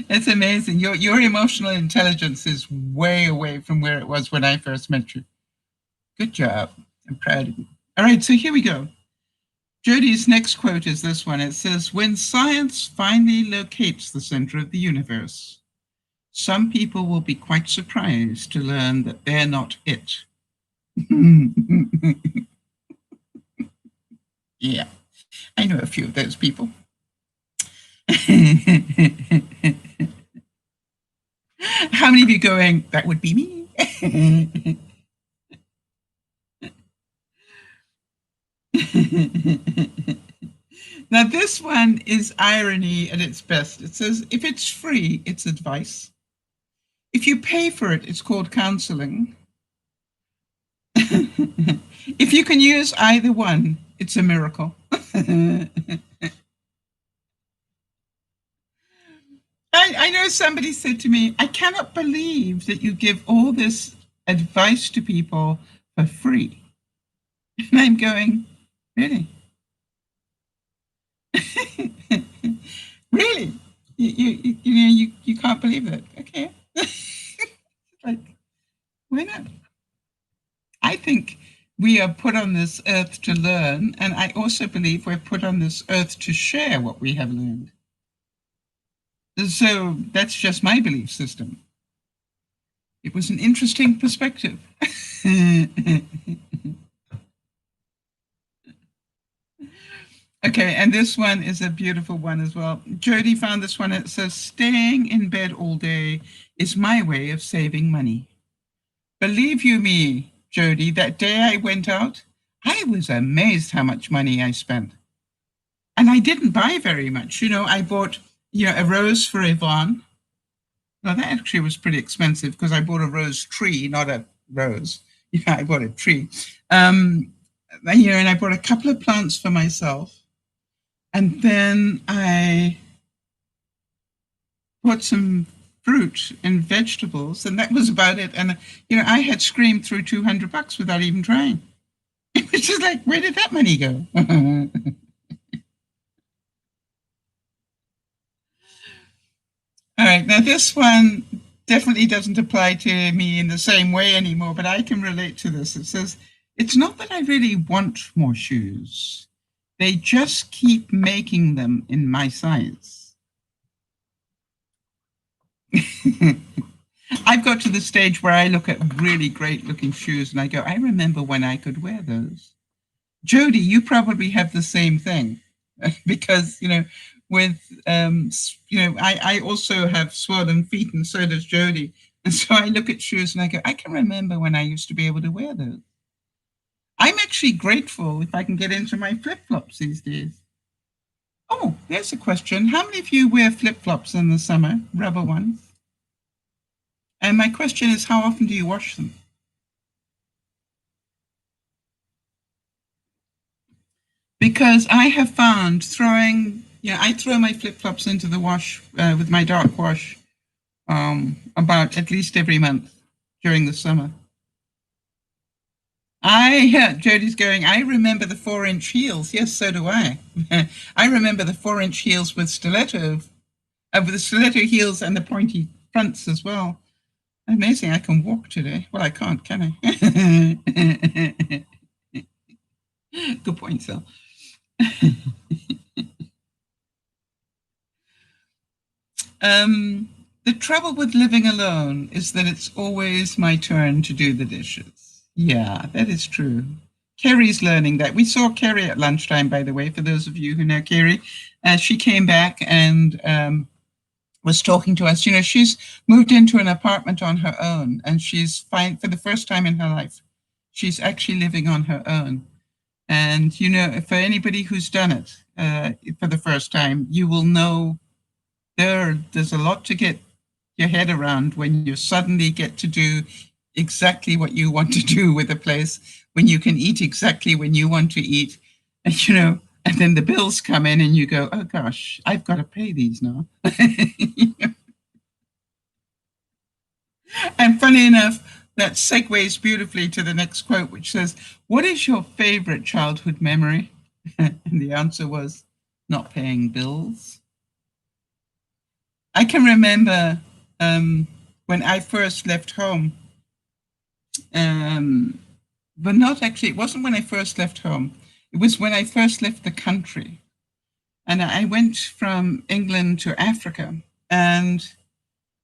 It's amazing. Your emotional intelligence is way away from where it was when I first met you. Good job. I'm proud of you. All right, so here we go. Jodi's next quote is this one. It says, when science finally locates the center of the universe, some people will be quite surprised to learn that they're not it. Yeah, I know a few of those people. How many of you going, that would be me? Now, this one is irony at its best. It says, if it's free, it's advice. If you pay for it, it's called counseling. If you can use either one, it's a miracle. I know somebody said to me, I cannot believe that you give all this advice to people for free. And I'm going, really? Really? You can't believe it. Okay. Like, why not? I think we are put on this earth to learn, and I also believe we're put on this earth to share what we have learned. So that's just my belief system. It was an interesting perspective. Okay, and this one is a beautiful one as well. Jodi found this one. It says, staying in bed all day is my way of saving money. Believe you me, Jodi, that day I went out, I was amazed how much money I spent. And I didn't buy very much. I bought, a rose for Yvonne. Well, that actually was pretty expensive because I bought a rose tree, not a rose. I bought a tree. And I bought a couple of plants for myself. And then I bought some fruit and vegetables, and that was about it. And, I had screamed through $200 without even trying. It was just like, where did that money go? All right, now this one definitely doesn't apply to me in the same way anymore, but I can relate to this. It says, it's not that I really want more shoes. They just keep making them in my size. I I've got to the stage where I look at really great looking shoes and I go, I remember when I could wear those. Jodi, you probably have the same thing because, with, I also have swollen feet and so does Jodi. And so I look at shoes and I go, I can remember when I used to be able to wear those. I'm actually grateful if I can get into my flip-flops these days. Oh, there's a question. How many of you wear flip-flops in the summer, rubber ones? And my question is, how often do you wash them? Because I have found I throw my flip-flops into the wash with my dark wash about at least every month during the summer. Jodi's going, I remember the 4-inch heels. Yes, so do I. I remember the 4-inch heels with with the stiletto heels and the pointy fronts as well. Amazing, I can walk today. Well, I can't, can I? Good point, Sal. The trouble with living alone is that it's always my turn to do the dishes. Yeah, that is true. Kerry's learning that. We saw Kerry at lunchtime, by the way, for those of you who know Kerry. She came back and was talking to us. She's moved into an apartment on her own, and she's fine for the first time in her life. She's actually living on her own. And, for anybody who's done it for the first time, you will know there's a lot to get your head around when you suddenly get to do exactly what you want to do with a place, when you can eat exactly when you want to eat, and and then the bills come in and you go, oh gosh, I've got to pay these now. And funny enough, that segues beautifully to the next quote, which says, what is your favorite childhood memory? And the answer was, not paying bills. I can remember when I first left home, but not actually, it wasn't when I first left home. It was when I first left the country. And I went from England to Africa. And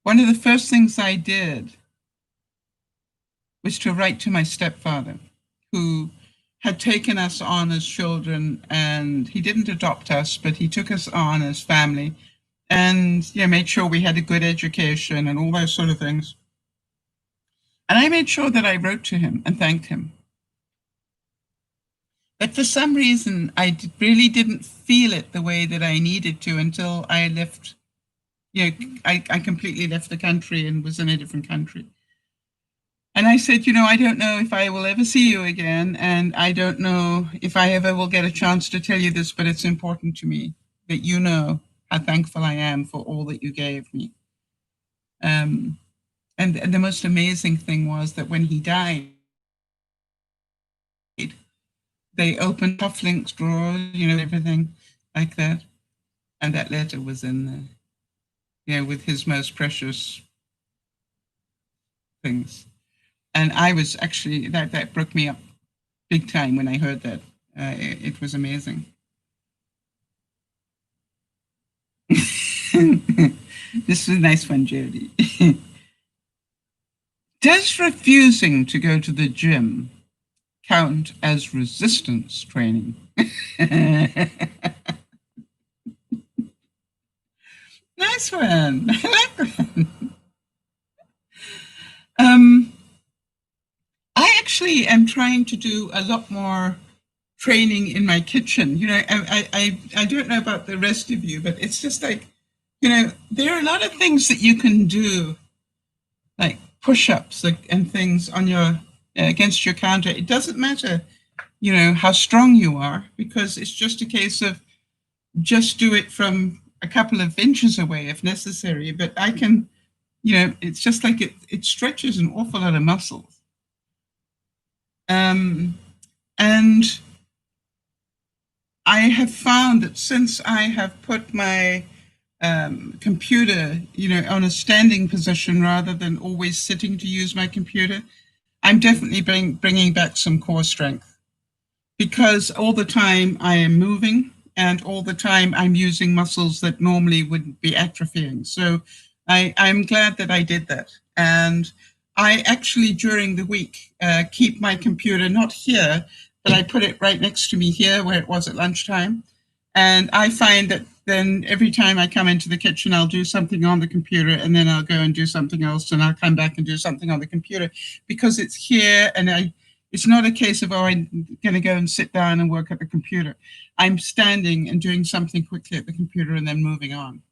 one of the first things I did was to write to my stepfather, who had taken us on as children. And he didn't adopt us, but he took us on as family and made sure we had a good education and all those sort of things. And I made sure that I wrote to him and thanked him. But for some reason, I really didn't feel it the way that I needed to until I left. I completely left the country and was in a different country. And I said, I don't know if I will ever see you again. And I don't know if I ever will get a chance to tell you this, but it's important to me that you know how thankful I am for all that you gave me. And the most amazing thing was that when he died, they opened cufflinks drawers, everything like that. And that letter was in there, with his most precious things. And I was actually, that broke me up big time when I heard that. It was amazing. This is a nice one, Jodi. Does refusing to go to the gym count as resistance training? Nice one. I like that. I actually am trying to do a lot more training in my kitchen. I don't know about the rest of you, but it's just like, there are a lot of things that you can do, like push-ups and things on your against your counter. It doesn't matter, how strong you are, because it's just a case of just do it from a couple of inches away if necessary. But I can, it's just like it stretches an awful lot of muscles. And I have found that since I have put my computer, on a standing position rather than always sitting to use my computer, I'm definitely bringing back some core strength, because all the time I am moving and all the time I'm using muscles that normally wouldn't be atrophying. So I'm glad that I did that. And I actually, during the week, keep my computer not here, but I put it right next to me here where it was at lunchtime. And I find that then every time I come into the kitchen, I'll do something on the computer and then I'll go and do something else and I'll come back and do something on the computer because it's here and it's not a case of, oh, I'm going to go and sit down and work at the computer. I'm standing and doing something quickly at the computer and then moving on.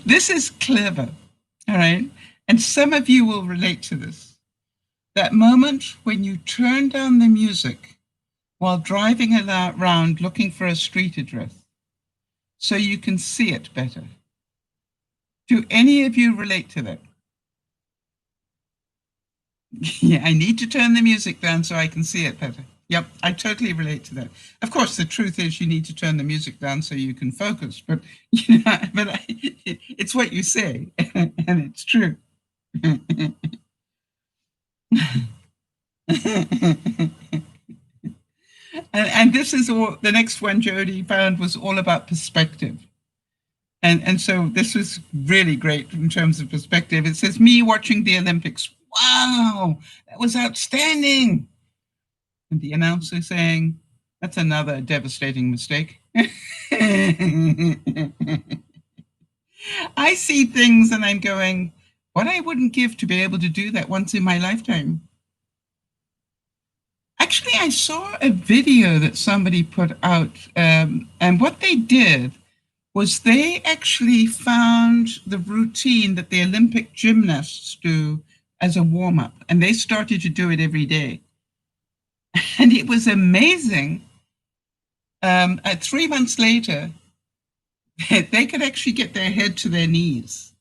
This is clever, all right? And some of you will relate to this. That moment when you turn down the music while driving around looking for a street address so you can see it better. Do any of you relate to that? Yeah, I need to turn the music down so I can see it better. Yep, I totally relate to that. Of course, the truth is you need to turn the music down so you can focus, but it's what you say, and it's true. and this is all. The next one Jodi found was all about perspective. And so this was really great in terms of perspective. It says, me watching the Olympics. Wow, that was outstanding. And the announcer saying, that's another devastating mistake. I see things and I'm going, what I wouldn't give to be able to do that once in my lifetime. Actually, I saw a video that somebody put out, and what they did was they actually found the routine that the Olympic gymnasts do as a warm-up, and they started to do it every day. And it was amazing. 3 months later, they could actually get their head to their knees.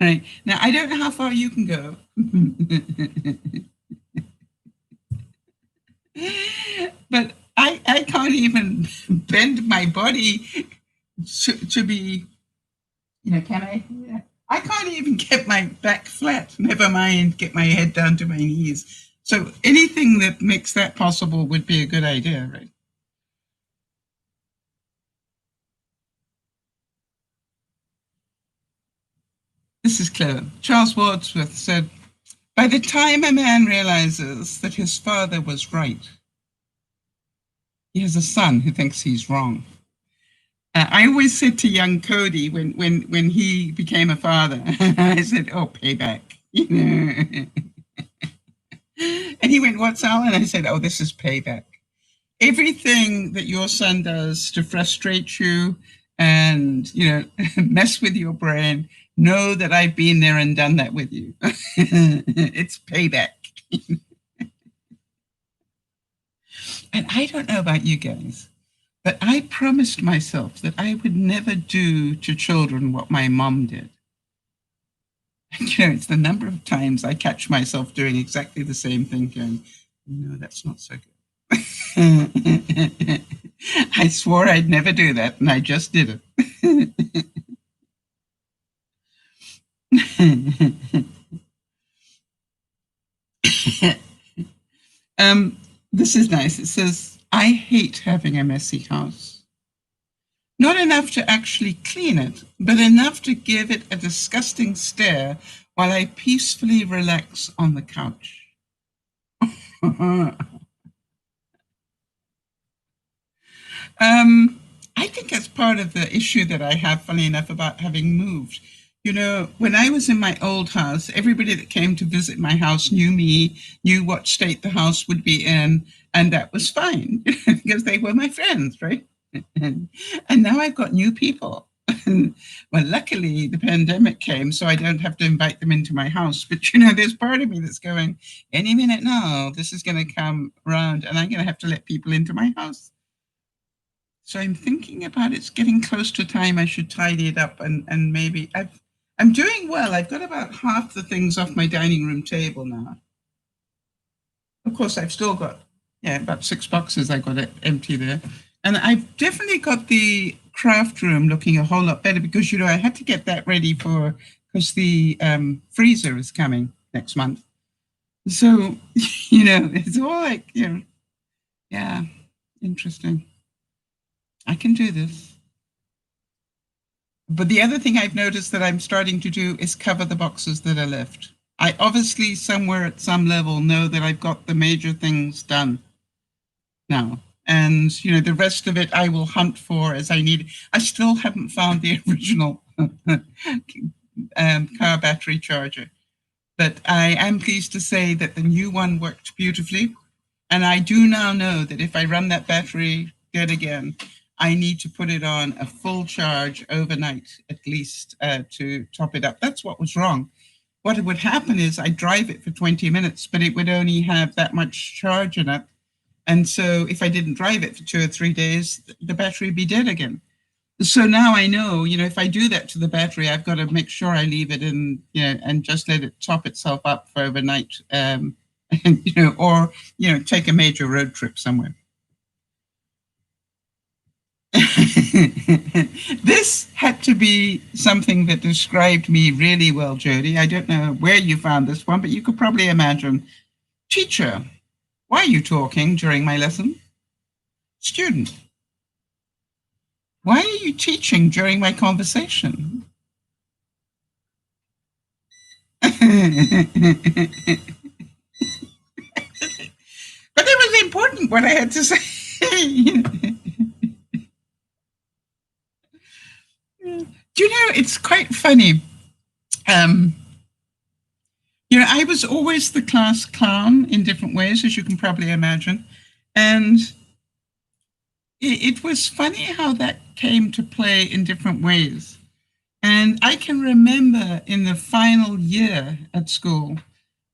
Right? Now, I don't know how far you can go. But I can't even bend my body to be, can I? Yeah. I can't even get my back flat, never mind get my head down to my knees. So anything that makes that possible would be a good idea, right? This is clever. Charles Wordsworth said, by the time a man realizes that his father was right, he has a son who thinks he's wrong. I always said to young Cody when he became a father, I said, oh, payback. And he went, what's Al? And I said, oh, this is payback. Everything that your son does to frustrate you and, mess with your brain, know that I've been there and done that with you. It's payback. And I don't know about you guys, but I promised myself that I would never do to children what my mom did. It's the number of times I catch myself doing exactly the same thing, going, no, that's not so good. I swore I'd never do that, and I just did it. This is nice. It says, I hate having a messy house. Not enough to actually clean it, but enough to give it a disgusting stare while I peacefully relax on the couch. I think that's part of the issue that I have, funny enough, about having moved. When I was in my old house, everybody that came to visit my house knew me, knew what state the house would be in, and that was fine because they were my friends, right? And now I've got new people. Well, luckily the pandemic came, so I don't have to invite them into my house. But, there's part of me that's going, any minute now, this is going to come around and I'm going to have to let people into my house. So I'm thinking about it's getting close to time I should tidy it up and maybe I'm doing well. I've got about half the things off my dining room table now. Of course, I've still got, about 6 boxes I got it empty there. And I've definitely got the craft room looking a whole lot better because, I had to get that ready because the freezer is coming next month. So, it's all like, yeah. Interesting. I can do this. But the other thing I've noticed that I'm starting to do is cover the boxes that are left. I obviously, somewhere at some level, know that I've got the major things done now. And, the rest of it I will hunt for as I need. I still haven't found the original car battery charger. But I am pleased to say that the new one worked beautifully. And I do now know that if I run that battery dead again, I need to put it on a full charge overnight, at least, to top it up. That's what was wrong. What would happen is I'd drive it for 20 minutes, but it would only have that much charge in it. And so if I didn't drive it for 2 or 3 days, the battery would be dead again. So now I know, if I do that to the battery, I've got to make sure I leave it in, and just let it top itself up for overnight, and, or, take a major road trip somewhere. This had to be something that described me really well, Jodi. I don't know where you found this one, but you could probably imagine. Teacher, why are you talking during my lesson? Student, why are you teaching during my conversation? But it was important what I had to say. Do you know, it's quite funny. I was always the class clown in different ways, as you can probably imagine. And it was funny how that came to play in different ways. And I can remember in the final year at school,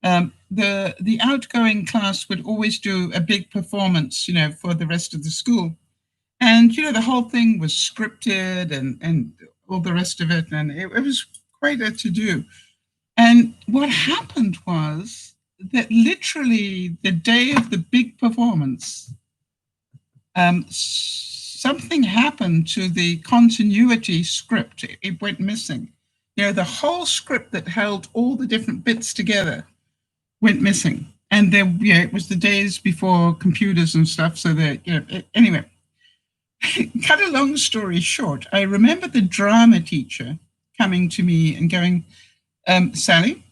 the outgoing class would always do a big performance, for the rest of the school. And, the whole thing was scripted and all the rest of it. And it was quite a to-do. And what happened was that literally the day of the big performance, something happened to the continuity script. It went missing. The whole script that held all the different bits together went missing. And then, it was the days before computers and stuff. So that, anyway, cut a long story short, I remember the drama teacher coming to me and going, Sally,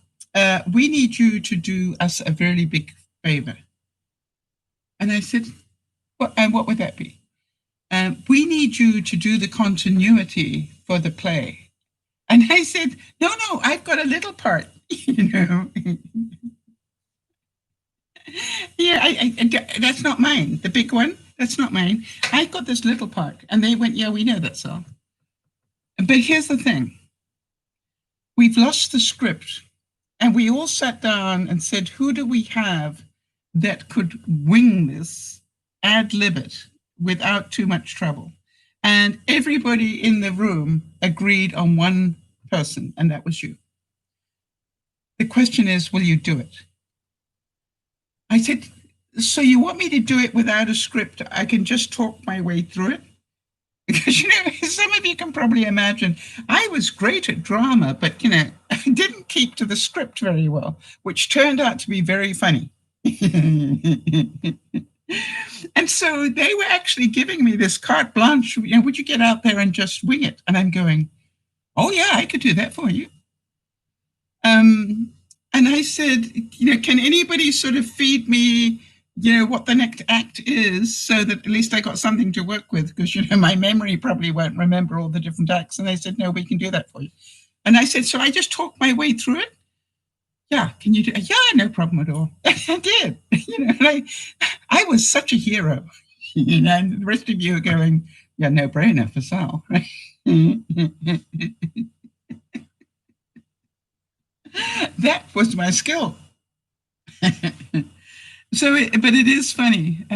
we need you to do us a very big favor. And I said, what would that be? We need you to do the continuity for the play. And I said, no, I've got a little part, Yeah, I that's not mine. The big one, that's not mine. I've got this little part. And they went, yeah, we know that's all. But here's the thing. We've lost the script. And we all sat down and said, who do we have that could wing this, ad-lib it, without too much trouble? And everybody in the room agreed on one person, and that was you. The question is, will you do it? I said, so you want me to do it without a script? I can just talk my way through it? Because, some of you can probably imagine, I was great at drama, but, I didn't keep to the script very well, which turned out to be very funny. And so they were actually giving me this carte blanche, would you get out there and just wing it? And I'm going, oh yeah, I could do that for you. And I said, can anybody sort of feed me, what the next act is, so that at least I got something to work with, because, my memory probably won't remember all the different acts. And they said, no, we can do that for you. And I said, so I just talk my way through it? Yeah, can you do it? Yeah, no problem at all. I did. And I was such a hero. And the rest of you are going, yeah, no brainer for Sal. That was my skill. But it is funny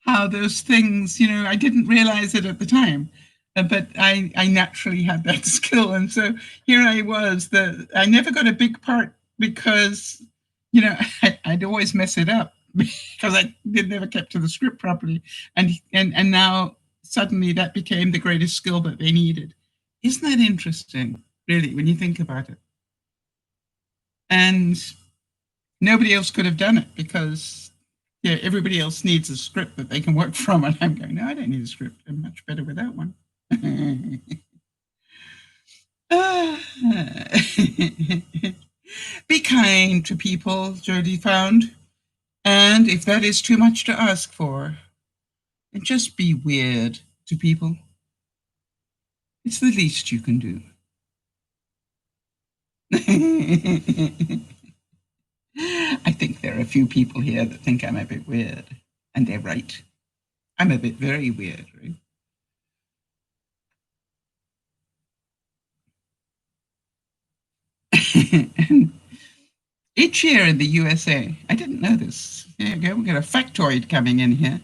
how those things, I didn't realize it at the time, but I naturally had that skill. And so here I was, I never got a big part because, I'd always mess it up because I never kept to the script properly. And now suddenly that became the greatest skill that they needed. Isn't that interesting, really, when you think about it? And nobody else could have done it because Yeah, everybody else needs a script that they can work from, and I'm going, no, I don't need a script. I'm much better without one. Be kind to people, Jodi found. And if that is too much to ask for, then just be weird to people. It's the least you can do. I think there are a few people here that think I'm a bit weird, and they're right. I'm a bit very weird, right? Each year in the USA, I didn't know this. There you go, we've got a factoid coming in here.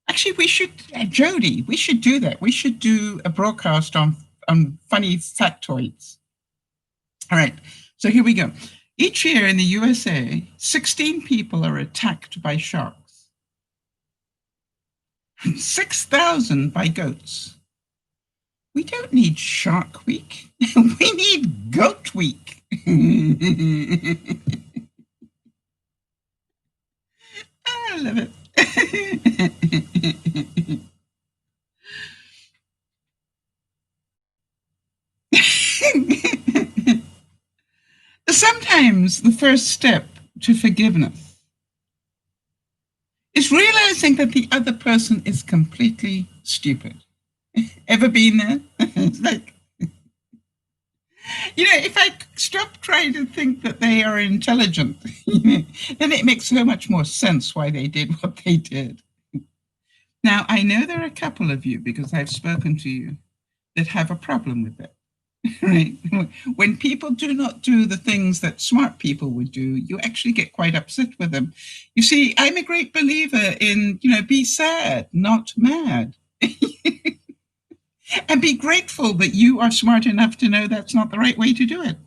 Actually, we should, Jodi, we should do that. We should do a broadcast on funny factoids. All right, so here we go. Each year in the USA, 16 people are attacked by sharks, 6,000 by goats. We don't need Shark Week. We need Goat Week. I love it. Sometimes the first step to forgiveness is realizing that the other person is completely stupid. Ever been there? It's like, if I stop trying to think that they are intelligent, then it makes so much more sense why they did what they did. Now, I know there are a couple of you, because I've spoken to you, that have a problem with that. Right? When people do not do the things that smart people would do, you actually get quite upset with them. You see, I'm a great believer in, be sad, not mad. And be grateful that you are smart enough to know that's not the right way to do it.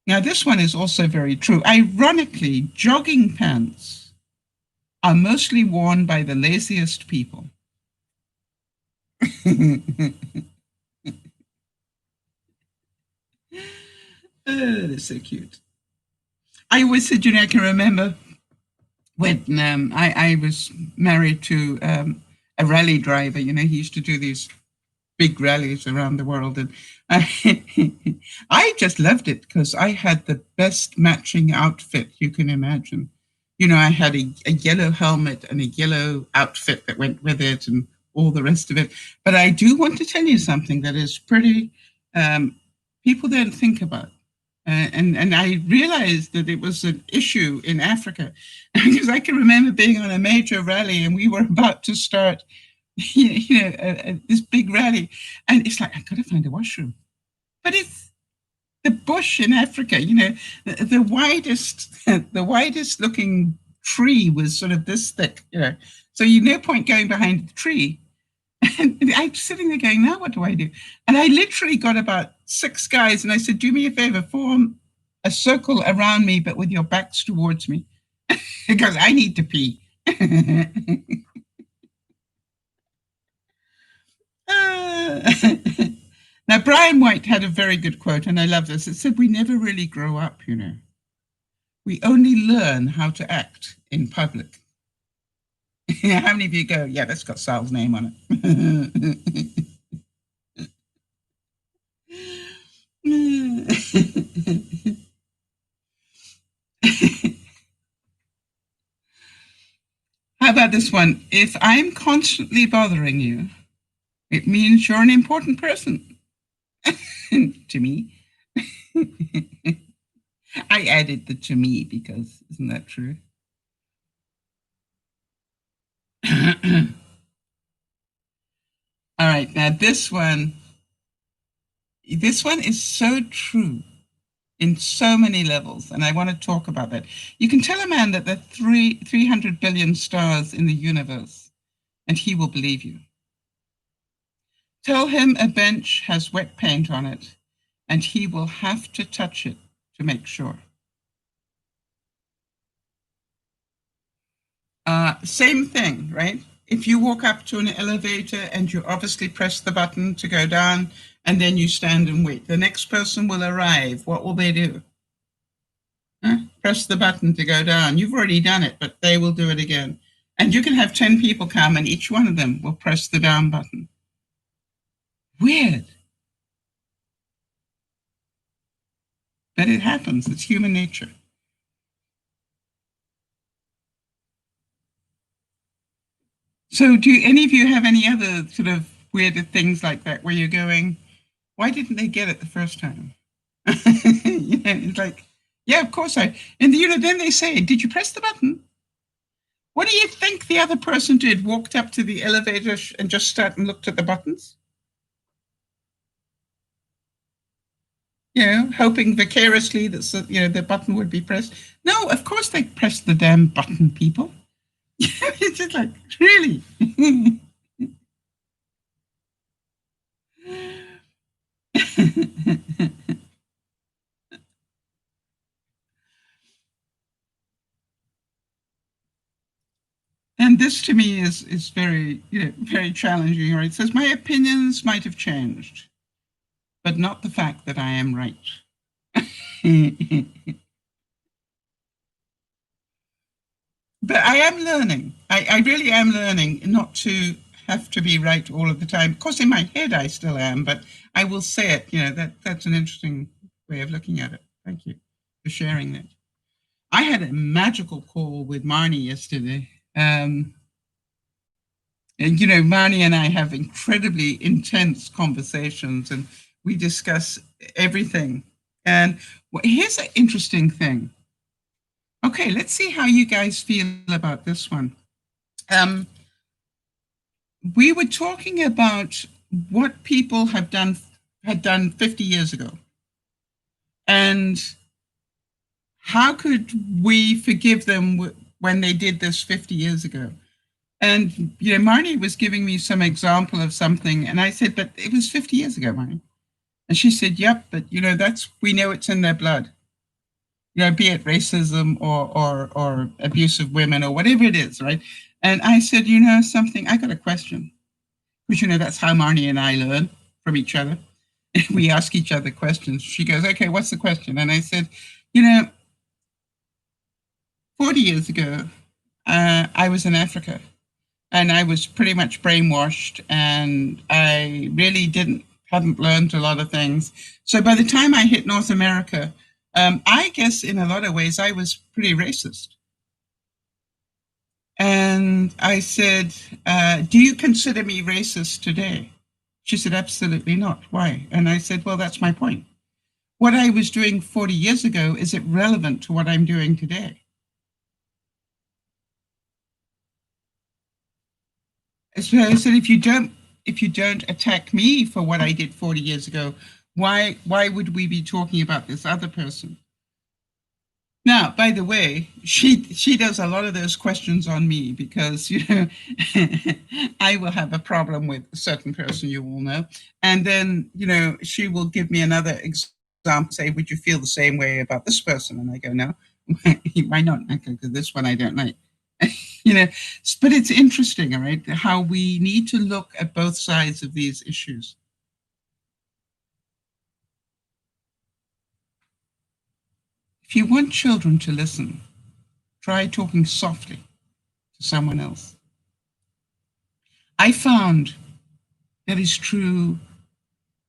Now, this one is also very true. Ironically, jogging pants are mostly worn by the laziest people. Oh, they're so cute. I always said, I can remember when I was married to a rally driver. He used to do these big rallies around the world, and I just loved it because I had the best matching outfit you can imagine. I had a yellow helmet and a yellow outfit that went with it, and all the rest of it. But I do want to tell you something that is pretty people don't think about. And I realized that it was an issue in Africa because I can remember being on a major rally and we were about to start, this big rally, and it's like, I've got to find a washroom. But it's the bush in Africa, the widest looking tree was sort of this thick, so no point going behind the tree. And I'm sitting there going, now what do I do? And I literally got about 6 guys and I said, do me a favor, form a circle around me, but with your backs towards me, because I need to pee. Now, Brian White had a very good quote, and I love this. It said, we never really grow up, We only learn how to act in public. How many of you go, yeah, that's got Sal's name on it? How about this one? If I'm constantly bothering you, it means you're an important person to me. I added the to me because isn't that true? All right, now this one is so true in so many levels, and I want to talk about that. You can tell a man that there are 300 billion stars in the universe, and he will believe you. Tell him a bench has wet paint on it, and he will have to touch it to make sure. Same thing, right? If you walk up to an elevator and you obviously press the button to go down, and then you stand and wait, the next person will arrive. What will they do? press the button to go down. You've already done it, but they will do it again. And you can have 10 people come and each one of them will press the down button. Weird. But it happens. It's human nature. So do any of you have any other sort of weird things like that where you're going, why didn't they get it the first time? It's like, yeah, of course I. And then they say, did you press the button? What do you think the other person did? Walked up to the elevator and just sat and looked at the buttons? Hoping vicariously that the button would be pressed. No, of course they pressed the damn button, people. It's just like, really? And this to me is very, very challenging. Right? It says, my opinions might have changed, but not the fact that I am right. But I am learning. I really am learning not to have to be right all of the time. Of course, in my head, I still am, but I will say it. That's an interesting way of looking at it. Thank you for sharing that. I had a magical call with Marnie yesterday. And, Marnie and I have incredibly intense conversations and we discuss everything. And here's an interesting thing. Okay, let's see how you guys feel about this one. We were talking about what people had done 50 years ago. And how could we forgive them when they did this 50 years ago? And, Marnie was giving me some example of something. And I said, but it was 50 years ago, Marnie. And she said, yep, but, we know it's in their blood. Be it racism or abuse of women or whatever it is, right? And I said, something, I got a question. Because, that's how Marnie and I learn from each other. We ask each other questions. She goes, okay, what's the question? And I said, 40 years ago, I was in Africa and I was pretty much brainwashed and I really hadn't learned a lot of things. So by the time I hit North America, I guess in a lot of ways I was pretty racist. And I said, do you consider me racist today? She said, absolutely not. Why? And I said, well, that's my point. What I was doing 40 years ago, is it relevant to what I'm doing today? So I said, if you don't attack me for what I did 40 years ago, why would we be talking about this other person? Now, by the way, she does a lot of those questions on me because, I will have a problem with a certain person, you all know. And then, she will give me another example, say, would you feel the same way about this person? And I go, no, why not? Because this one I don't like. But it's interesting, all right, how we need to look at both sides of these issues. If you want children to listen, try talking softly to someone else. I found that is true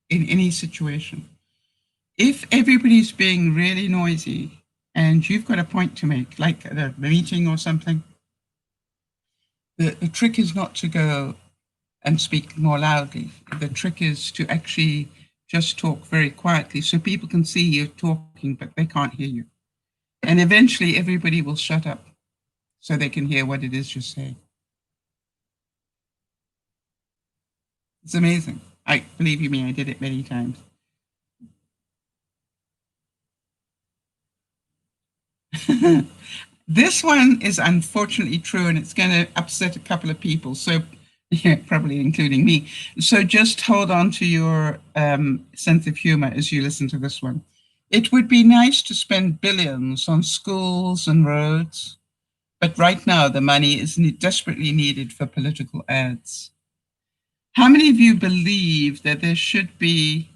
in any situation. If everybody's being really noisy and you've got a point to make, like at a meeting or something, the trick is not to go and speak more loudly. The trick is to actually just talk very quietly so people can see you're talking, but they can't hear you. And eventually everybody will shut up so they can hear what it is you're saying. It's amazing. Believe you me, I did it many times. This one is unfortunately true and it's going to upset a couple of people. So probably including me. So just hold on to your sense of humor as you listen to this one. It would be nice to spend billions on schools and roads, but right now the money is desperately needed for political ads. How many of you believe that there should be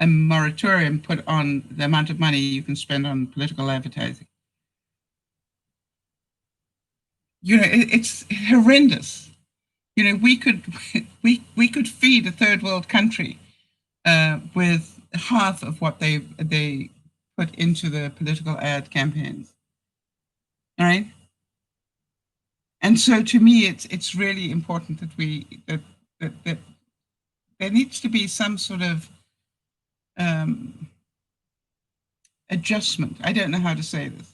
a moratorium put on the amount of money you can spend on political advertising? it's horrendous. We could we could feed a third world country with half of what they put into the political ad campaigns. All right. And so to me, it's really important that that there needs to be some sort of adjustment. I don't know how to say this.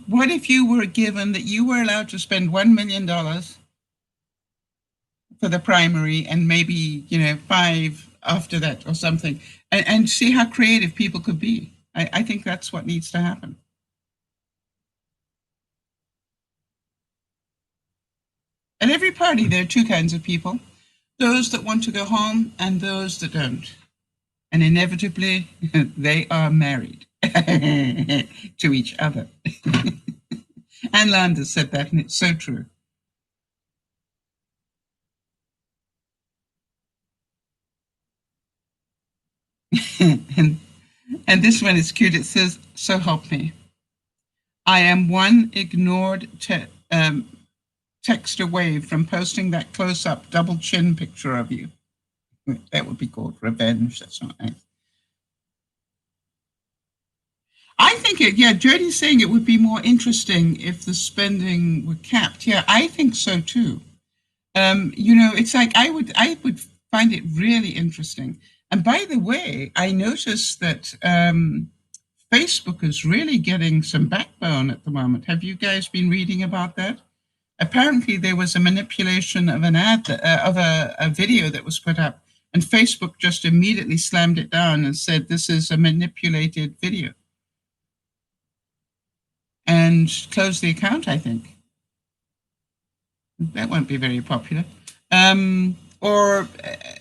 What if you were given that you were allowed to spend $1 million for the primary and maybe, 5 after that or something, and see how creative people could be. I think that's what needs to happen. At every party, there are two kinds of people: those that want to go home and those that don't. And inevitably, they are married to each other. Ann Landers said that, and it's so true. and this one is cute. It says, "So help me. I am one ignored text away from posting that close-up double chin picture of you." That would be called revenge. That's not nice. I think Jodi's saying it would be more interesting if the spending were capped. Yeah, I think so too. It's like I would find it really interesting. And by the way, I noticed that Facebook is really getting some backbone at the moment. Have you guys been reading about that? Apparently, there was a manipulation of an ad of a video that was put up, and Facebook just immediately slammed it down and said this is a manipulated video, and closed the account. I think that won't be very popular. Or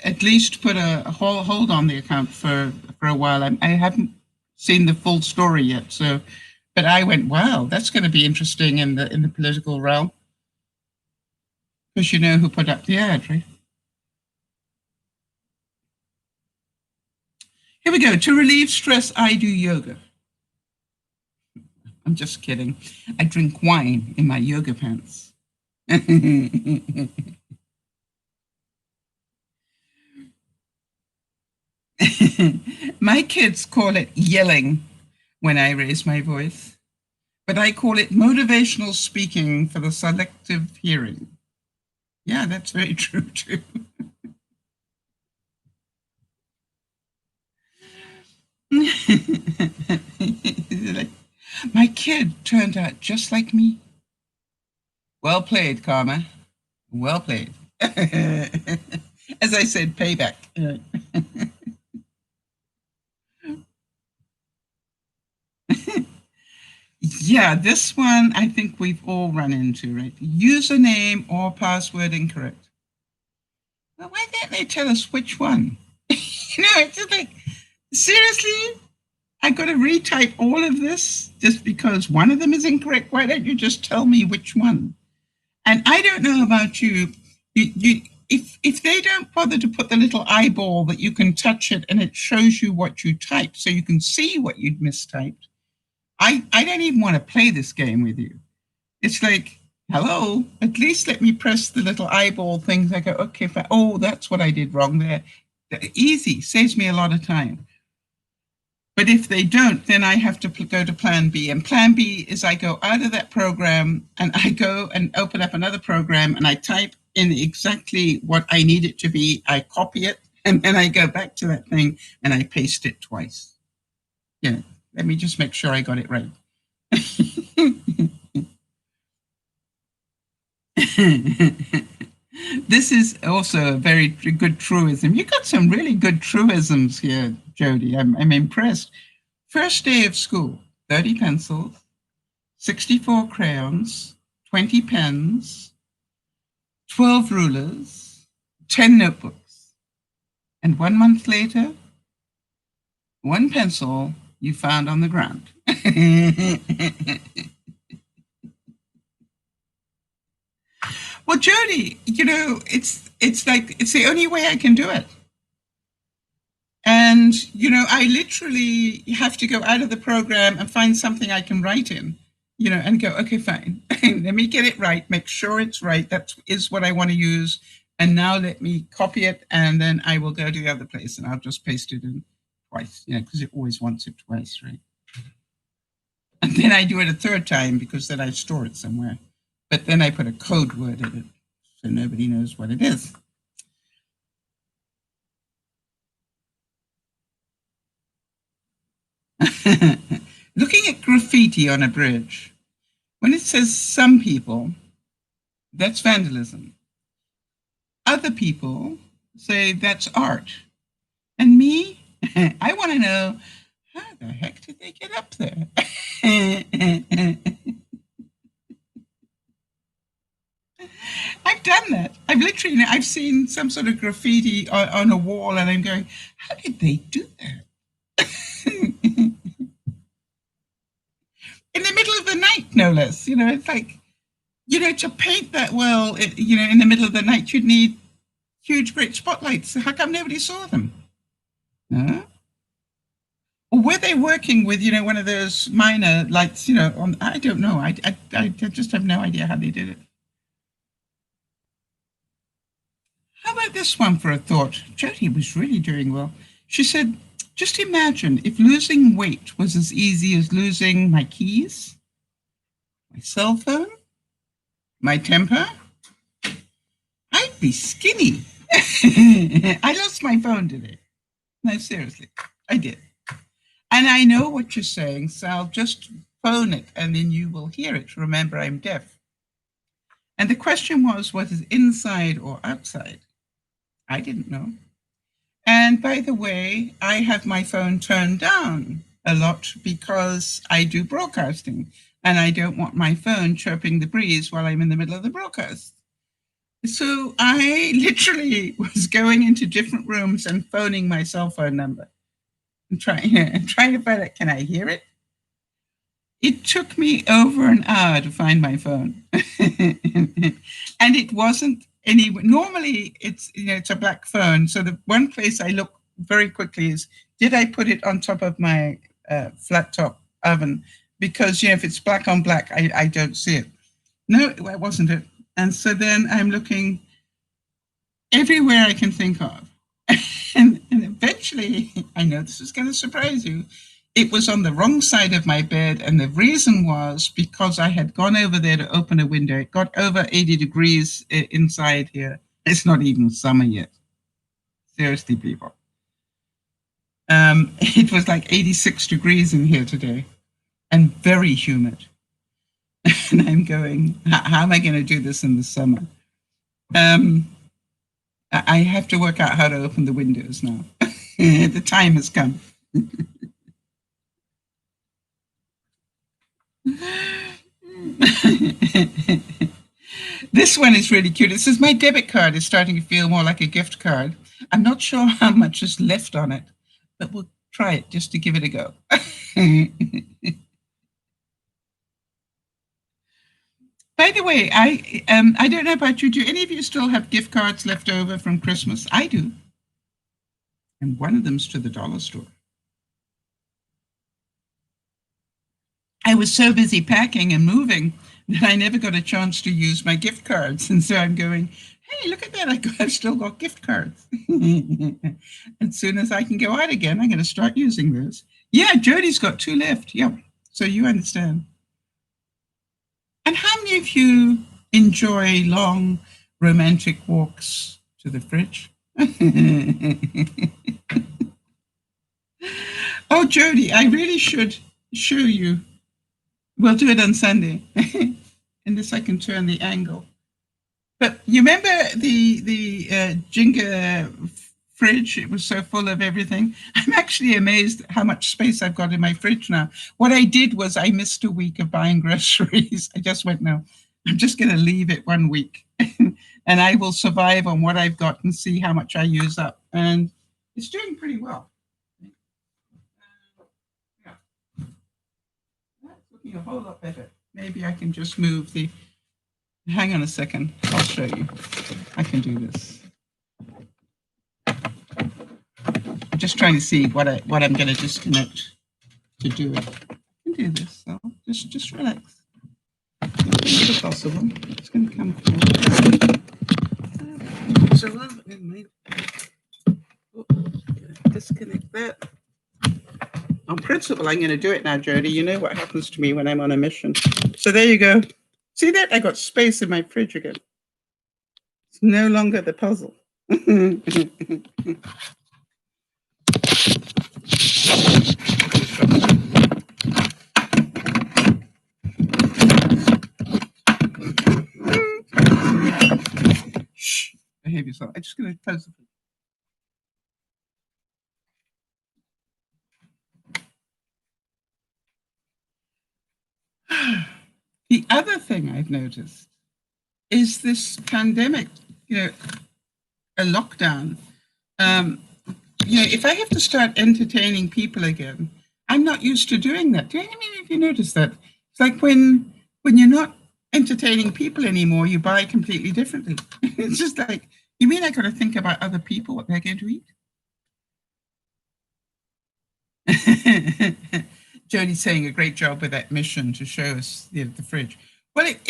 at least put a hold on the account for a while. I haven't seen the full story yet, but I went, wow, that's going to be interesting in the political realm, because you know who put up the ad, right? Here we go. To relieve stress, I do yoga. I'm just kidding. I drink wine in my yoga pants. My kids call it yelling when I raise my voice, but I call it motivational speaking for the selective hearing. Yeah, that's very true too. Like, my kid turned out just like me. Well played, Karma. Well played. As I said, payback. Yeah, this one I think we've all run into, right? Username or password incorrect. Well, why can't they tell us which one? It's just like, seriously? I got to retype all of this just because one of them is incorrect. Why don't you just tell me which one? And I don't know about you. If they don't bother to put the little eyeball that you can touch it and it shows you what you typed, so you can see what you'd mistyped, I don't even want to play this game with you. It's like, hello, at least let me press the little eyeball things. I go, okay, oh, that's what I did wrong there. Easy, saves me a lot of time. But if they don't, then I have to go to plan B. And plan B is I go out of that program and I go and open up another program and I type in exactly what I need it to be. I copy it and then I go back to that thing and I paste it twice. Yeah, let me just make sure I got it right. This is also a very good truism. You got some really good truisms here, Jodi. I'm impressed. First day of school, 30 pencils, 64 crayons, 20 pens, 12 rulers, 10 notebooks. And 1 month later, 1 pencil you found on the ground. Well, Jodi, it's like, it's the only way I can do it. And, I literally have to go out of the program and find something I can write in. and go, okay, fine. Let me get it right. Make sure it's right. That is what I want to use. And now let me copy it, and then I will go to the other place and I'll just paste it in twice, because it always wants it twice, right? And then I do it a third time because then I store it somewhere. But then I put a code word in it so nobody knows what it is. Looking at graffiti on a bridge, when it says some people, that's vandalism. Other people say that's art. And me, I want to know, how the heck did they get up there? I've done that. I've seen some sort of graffiti on a wall, and I'm going, how did they do that? In the middle of the night, no less. It's like, to paint that well, in the middle of the night, you'd need huge, great spotlights. How come nobody saw them? No? Or were they working with, one of those minor lights, I don't know. I just have no idea how they did it. How about this one for a thought? Jodi was really doing well. She said, just imagine if losing weight was as easy as losing my keys, my cell phone, my temper, I'd be skinny. I lost my phone today. No, seriously, I did. And I know what you're saying, Sal. Just phone it and then you will hear it. Remember, I'm deaf. And the question was, what is inside or outside? I didn't know. And by the way, I have my phone turned down a lot because I do broadcasting and I don't want my phone chirping the breeze while I'm in the middle of the broadcast. So I literally was going into different rooms and phoning my cell phone number and trying to find out, can I hear it? It took me over an hour to find my phone. And it wasn't normally it's a black phone. So the one place I look very quickly is, did I put it on top of my flat top oven? Because if it's black on black, I don't see it. No, it wasn't it. And so then I'm looking everywhere I can think of. And eventually, I know this is going to surprise you, it was on the wrong side of my bed. And the reason was because I had gone over there to open a window. It got over 80 degrees inside here. It's not even summer yet. Seriously, people. It was like 86 degrees in here today and very humid. And I'm going, how am I going to do this in the summer? I have to work out how to open the windows now. The time has come. This one is really cute. It says, my debit card is starting to feel more like a gift card. I'm not sure how much is left on it, but we'll try it just to give it a go. By the way, I don't know about you. Do any of you still have gift cards left over from Christmas? I do. And one of them's to the dollar store. I was so busy packing and moving that I never got a chance to use my gift cards. And so I'm going, hey, look at that. I've still got gift cards. As soon as I can go out again, I'm going to start using those. Yeah, Jodi's got 2 left. Yeah. So you understand. And how many of you enjoy long romantic walks to the fridge? Oh, Jodi, I really should show you. We'll do it on Sunday. And this I can turn the angle. But you remember the Jenga fridge? It was so full of everything. I'm actually amazed how much space I've got in my fridge now. What I did was I missed a week of buying groceries. I just went, no, I'm just going to leave it 1 week. And I will survive on what I've got and see how much I use up. And it's doing pretty well. Yeah. That's looking a whole lot better. Maybe I can just move the... Hang on a second. I'll show you. I can do this. I'm just trying to see what I'm going to disconnect to do it. I can do this. So just relax. It's possible. It's going to come forward. So, disconnect that. On principle, I'm going to do it now, Jodi. You know what happens to me when I'm on a mission. So there you go. See that? I got space in my fridge again. It's no longer the puzzle. Shh, behave yourself. I'm just going to close the fridge. The other thing I've noticed is this pandemic, a lockdown. If I have to start entertaining people again, I'm not used to doing that. Do you if you notice that? It's like when you're not entertaining people anymore, you buy completely differently. It's just like, you mean I got to think about other people, what they're going to eat? Jodi's saying a great job with that mission to show us the fridge. Well, it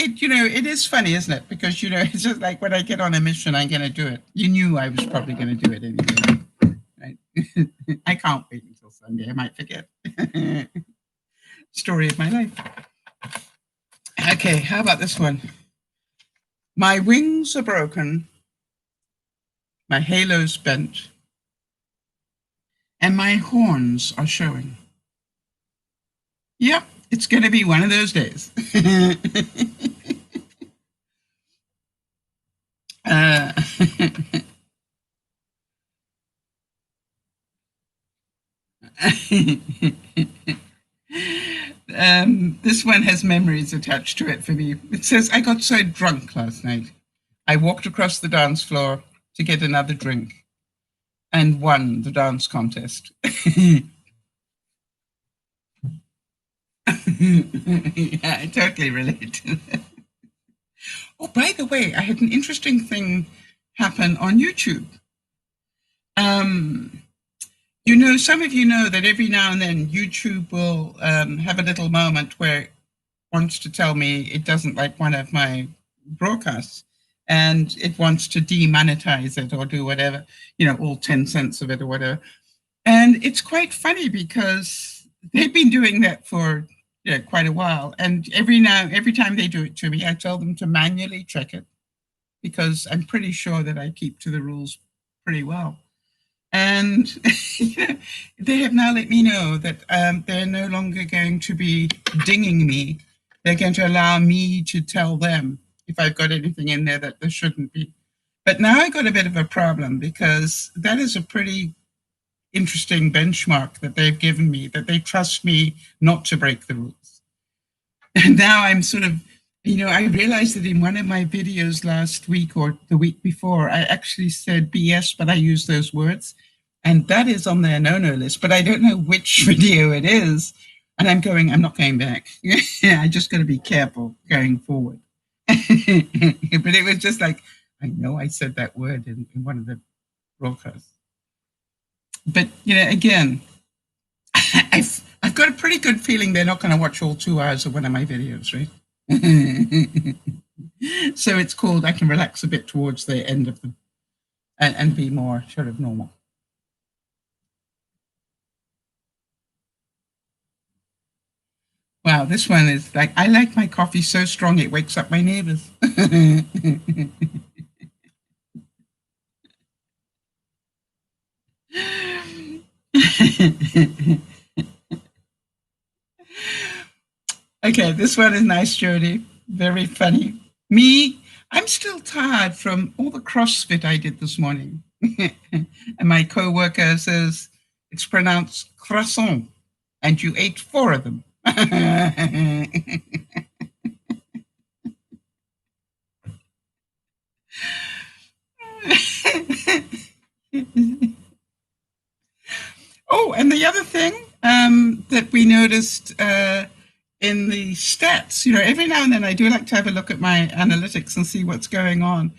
is funny, isn't it? Because, it's just like when I get on a mission, I'm going to do it. You knew I was probably going to do it anyway, right? I can't wait until Sunday. I might forget. Story of my life. Okay, how about this one? My wings are broken, my halo's bent, and my horns are showing. Yep, it's going to be one of those days. This one has memories attached to it for me. It says, I got so drunk last night. I walked across the dance floor to get another drink and won the dance contest. Yeah, I totally relate to that. Oh, by the way, I had an interesting thing happen on YouTube. Some of you know that every now and then YouTube will have a little moment where it wants to tell me it doesn't like one of my broadcasts and it wants to demonetize it or do whatever, all 10 cents of it or whatever. And it's quite funny because they've been doing that for quite a while. And every time they do it to me, I tell them to manually check it because I'm pretty sure that I keep to the rules pretty well. And they have now let me know that they're no longer going to be dinging me. They're going to allow me to tell them if I've got anything in there that there shouldn't be. But now I got a bit of a problem because that is a pretty interesting benchmark that they've given me, that they trust me not to break the rules. And now I'm sort of, I realized that in one of my videos last week or the week before, I actually said BS, but I used those words. And that is on their no-no list, but I don't know which video it is. And I'm not going back. I just got to be careful going forward. But it was just like, I know I said that word in one of the broadcasts. But, again, I've got a pretty good feeling they're not going to watch all 2 hours of one of my videos, right? So it's called, I can relax a bit towards the end of them and be more sort of normal. Wow, this one is like, I like my coffee so strong it wakes up my neighbors. Okay, this one is nice, Jodi. Very funny. Me, I'm still tired from all the CrossFit I did this morning. And my co-worker says it's pronounced croissant, and you ate 4 of them. Oh, and the other thing that we noticed in the stats, every now and then I do like to have a look at my analytics and see what's going on.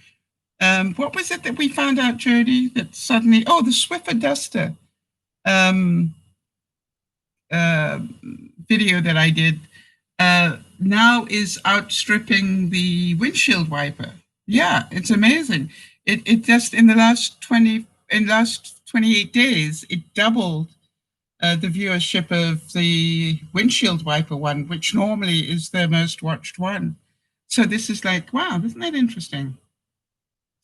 What was it that we found out, Jodi, that suddenly, the Swiffer Duster video that I did, now is outstripping the windshield wiper. Yeah, it's amazing. It just in the last 28 days, it doubled the viewership of the windshield wiper one, which normally is the most watched one. So this is like, wow, isn't that interesting?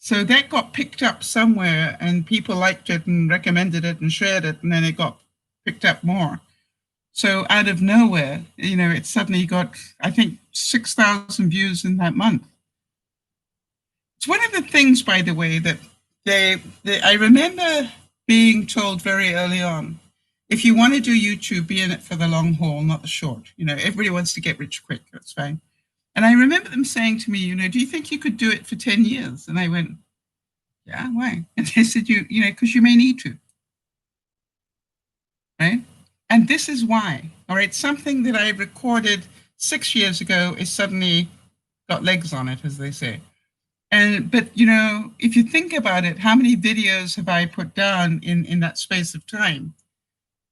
So that got picked up somewhere and people liked it and recommended it and shared it, and then it got picked up more. So out of nowhere, it suddenly got, I think, 6,000 views in that month. It's one of the things, by the way, that I remember being told very early on, if you want to do YouTube, be in it for the long haul, not the short. Everybody wants to get rich quick. That's fine. And I remember them saying to me, do you think you could do it for 10 years? And I went, yeah, why? And they said, because you may need to. Right? And this is why. All right. Something that I recorded 6 years ago is suddenly got legs on it, as they say. But if you think about it, how many videos have I put down in that space of time?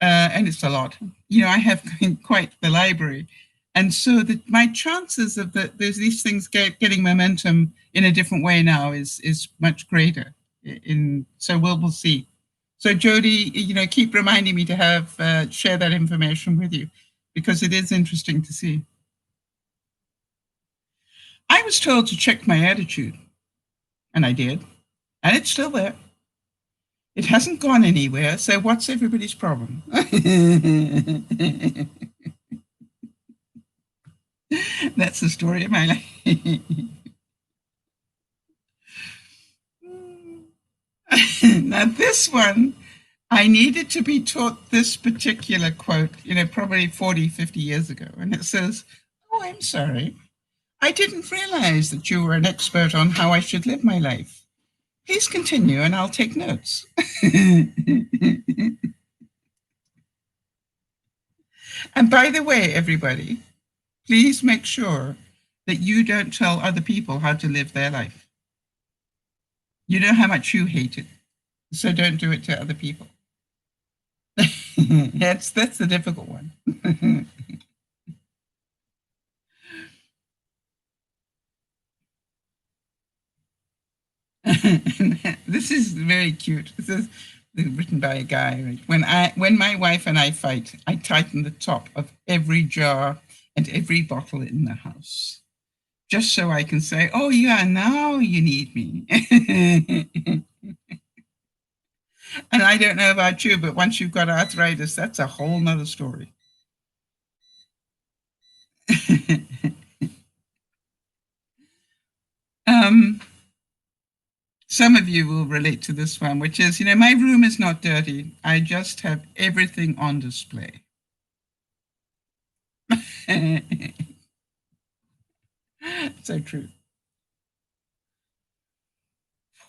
And it's a lot. I have quite the library. And so my chances of there's these things getting momentum in a different way now is much greater. So we'll see. So Jodi, keep reminding me to have share that information with you, because it is interesting to see. I was told to check my attitude, and I did, and it's still there. It hasn't gone anywhere, so what's everybody's problem? That's the story of my life. Now this one, I needed to be taught this particular quote, probably 40, 50 years ago. And it says, "Oh, I'm sorry. I didn't realize that you were an expert on how I should live my life. Please continue and I'll take notes." And by the way, everybody, please make sure that you don't tell other people how to live their life. You know how much you hate it, so don't do it to other people. That's the difficult one. This is very cute. This is written by a guy. Right? When my wife and I fight, I tighten the top of every jar and every bottle in the house, just so I can say, "Oh yeah, now you need me." And I don't know about you, but once you've got arthritis, that's a whole nother story. Some of you will relate to this one, which is, my room is not dirty. I just have everything on display. So true.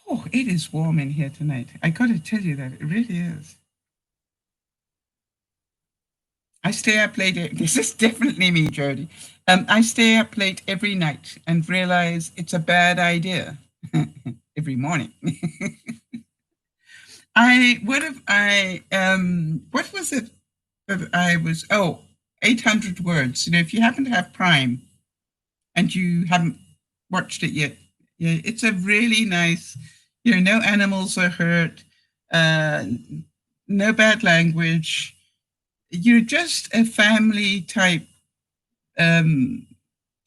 Oh, it is warm in here tonight. I got to tell you that. It really is. I stay up late. This is definitely me, Jodi. I stay up late every night and realize it's a bad idea every morning. What was it that I was, 800 words. If you happen to have Prime and you haven't watched it yet, yeah, it's a really nice, no animals are hurt, no bad language. You're just a family type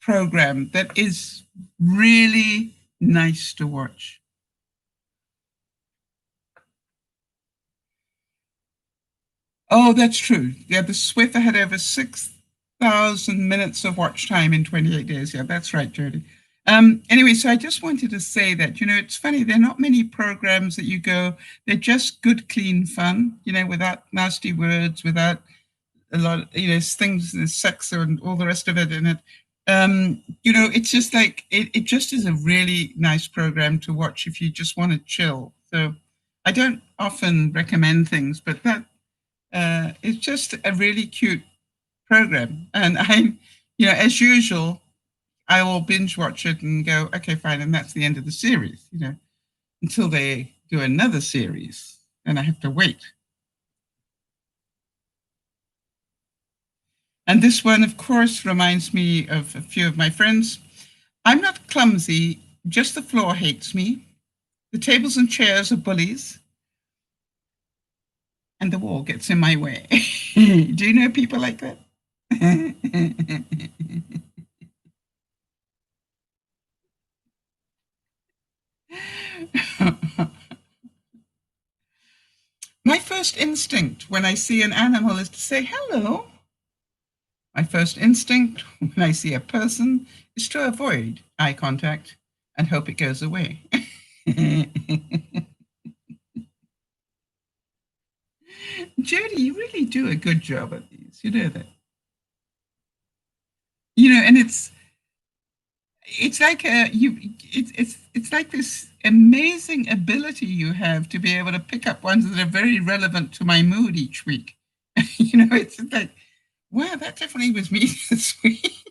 program that is really nice to watch. Oh, that's true. Yeah, the Swiffer had over 6,000 minutes of watch time in 28 days. Yeah, that's right, Jodi. Anyway, so I just wanted to say that, it's funny, there are not many programs that you go, they're just good, clean fun, without nasty words, without a lot, things, sex and all the rest of it in it. It's just like, it just is a really nice program to watch if you just want to chill. So I don't often recommend things, but that it's just a really cute program. And as usual, I will binge watch it and go, okay, fine. And that's the end of the series, until they do another series and I have to wait. And this one, of course, reminds me of a few of my friends. I'm not clumsy, just the floor hates me. The tables and chairs are bullies, and the wall gets in my way. Do you know people like that? My first instinct when I see an animal is to say hello. My first instinct when I see a person is to avoid eye contact and hope it goes away. Jodi, you really do a good job at these. You know that. And it's like it's like this amazing ability you have to be able to pick up ones that are very relevant to my mood each week. It's like, wow, that definitely was me this week.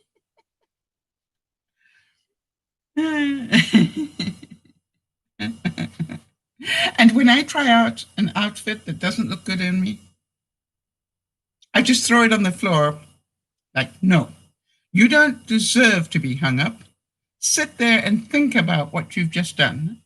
And when I try out an outfit that doesn't look good on me, I just throw it on the floor. Like, no, you don't deserve to be hung up. Sit there and think about what you've just done.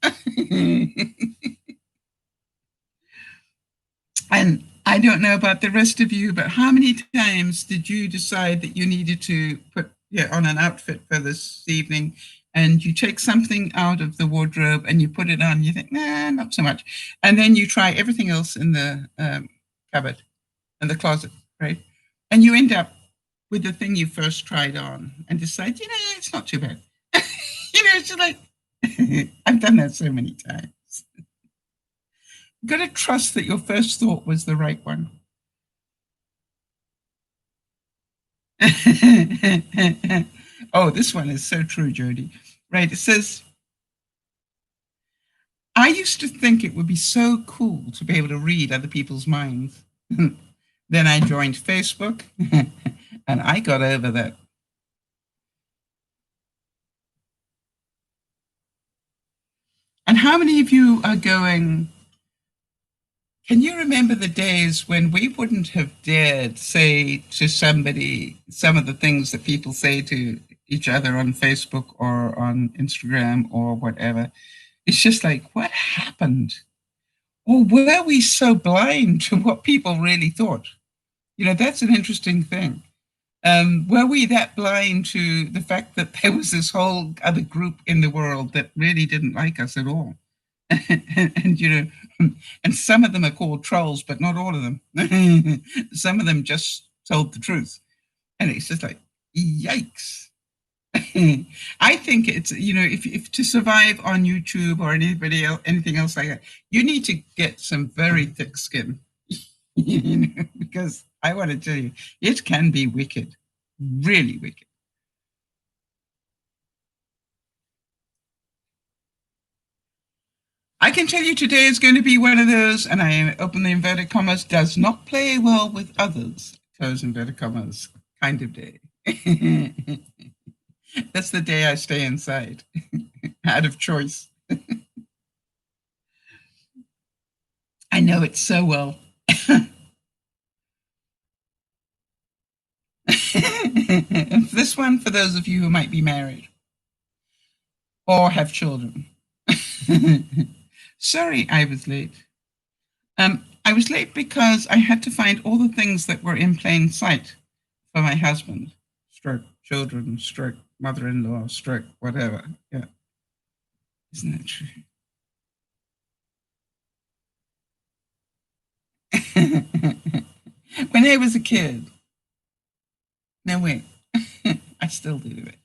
And I don't know about the rest of you, but how many times did you decide that you needed to put on an outfit for this evening, and you take something out of the wardrobe and you put it on, and you think, nah, not so much. And then you try everything else in the cupboard and the closet, right? And you end up with the thing you first tried on and decide, it's not too bad. It's just like, I've done that so many times. You've got to trust that your first thought was the right one. Oh, this one is so true, Jodi. Right, it says, I used to think it would be so cool to be able to read other people's minds. Then I joined Facebook, and I got over that. And how many of you are going, can you remember the days when we wouldn't have dared say to somebody some of the things that people say to each other on Facebook or on Instagram or whatever? It's just like, what happened? Or were we so blind to what people really thought? That's an interesting thing. Were we that blind to the fact that there was this whole other group in the world that really didn't like us at all? and and some of them are called trolls, but not all of them. Some of them just told the truth, and it's just like, yikes. I think it's, if to survive on YouTube or anything else like that, you need to get some very thick skin. Because I want to tell you, it can be wicked, really wicked. I can tell you today is going to be one of those, and I open the inverted commas, does not play well with others, close inverted commas, kind of day. That's the day I stay inside, out of choice. I know it so well. This one for those of you who might be married or have children. Sorry, I was late. I was late because I had to find all the things that were in plain sight for my husband. Stroke children, stroke mother-in-law, stroke whatever. Yeah. Isn't that true? When I was a kid. No, wait. I still do it.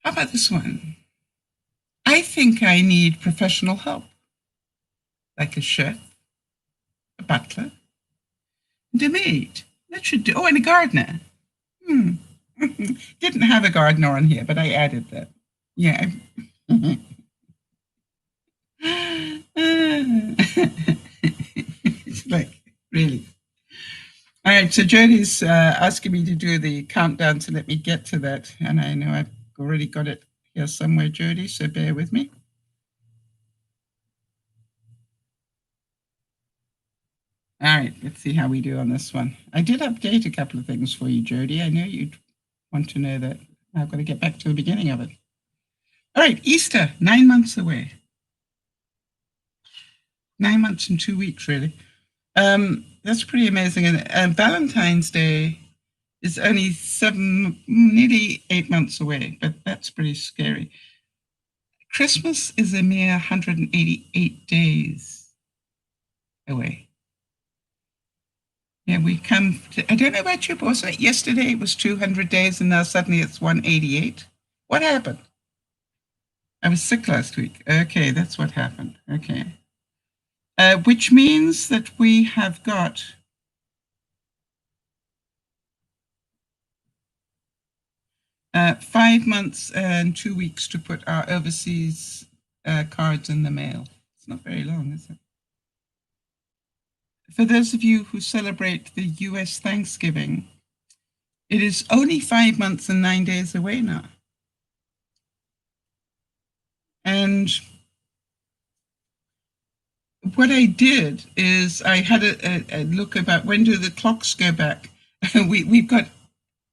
How about this one? I think I need professional help, like a chef, a butler, and a maid. That should do. Oh, and a gardener. Didn't have a gardener on here, but I added that. Yeah. It's like, really. All right, so Jodi's asking me to do the countdown to let me get to that, and I know I've already got it here somewhere, Jodi, so bear with me. All right, let's see how we do on this one. I did update a couple of things for you, Jodi. I know you'd want to know that. I've got to get back to the beginning of it. All right, Easter, 9 months away. 9 months and 2 weeks, really. That's pretty amazing. And Valentine's Day is only nearly 8 months away, but that's pretty scary. Christmas is a mere 188 days away. Yeah, we come to, I don't know about you, but wasn't it yesterday it was 200 days and now suddenly it's 188? What happened? I was sick last week. Okay, that's what happened. Okay. Which means that we have got 5 months and 2 weeks to put our overseas cards in the mail. It's not very long, is it? For those of you who celebrate the US Thanksgiving, it is only 5 months and 9 days away now. And what I did is I had a look about when do the clocks go back. We've got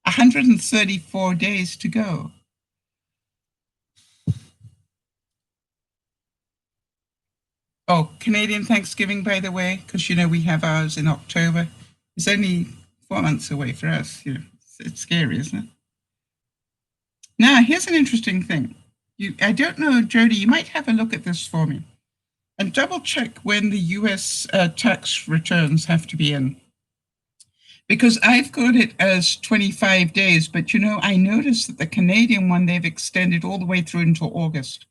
134 days to go. Oh, Canadian Thanksgiving, by the way, because, you know, we have ours in October. It's only 4 months away for us. You know, it's scary, isn't it? Now, here's an interesting thing. I don't know, Jodi, you might have a look at this for me and double check when the US tax returns have to be in. Because I've got it as 25 days, but, you know, I noticed that the Canadian one, they've extended all the way through until August.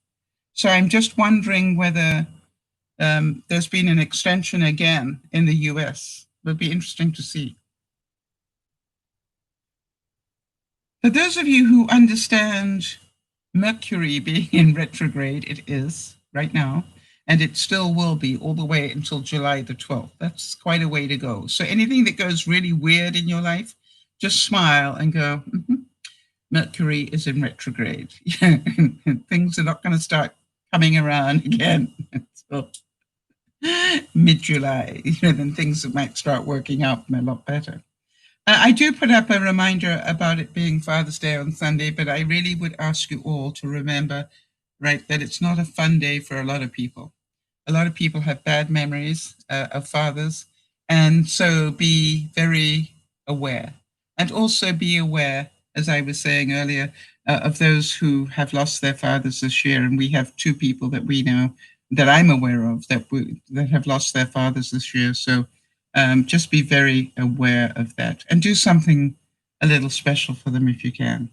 So I'm just wondering whether there's been an extension again in the US. It'll be interesting to see. For those of you who understand Mercury being in retrograde, it is right now, and it still will be all the way until July the 12th. That's quite a way to go. So anything that goes really weird in your life, just smile and go, Mercury is in retrograde. Things are not going to start coming around again. So, mid-July, you know, then things might start working out a lot better. I do put up a reminder about it being Father's Day on Sunday, but I really would ask you all to remember, right, that it's not a fun day for a lot of people. A lot of people have bad memories of fathers, and so be very aware. And also be aware, as I was saying earlier, of those who have lost their fathers this year, and we have 2 people that we know that I'm aware of that have lost their fathers this year. So just be very aware of that and do something a little special for them if you can.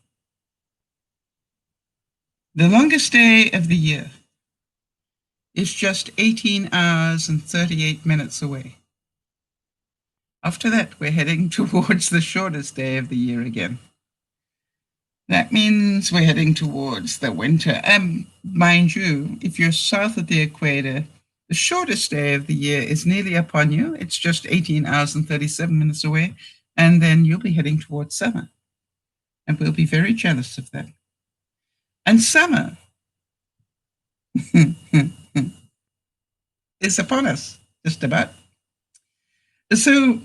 The longest day of the year is just 18 hours and 38 minutes away. After that, we're heading towards the shortest day of the year again. That means we're heading towards the winter. Mind you, if you're south of the equator, the shortest day of the year is nearly upon you. It's just 18 hours and 37 minutes away. And then you'll be heading towards summer. And we'll be very jealous of that. And summer is upon us, just about. So,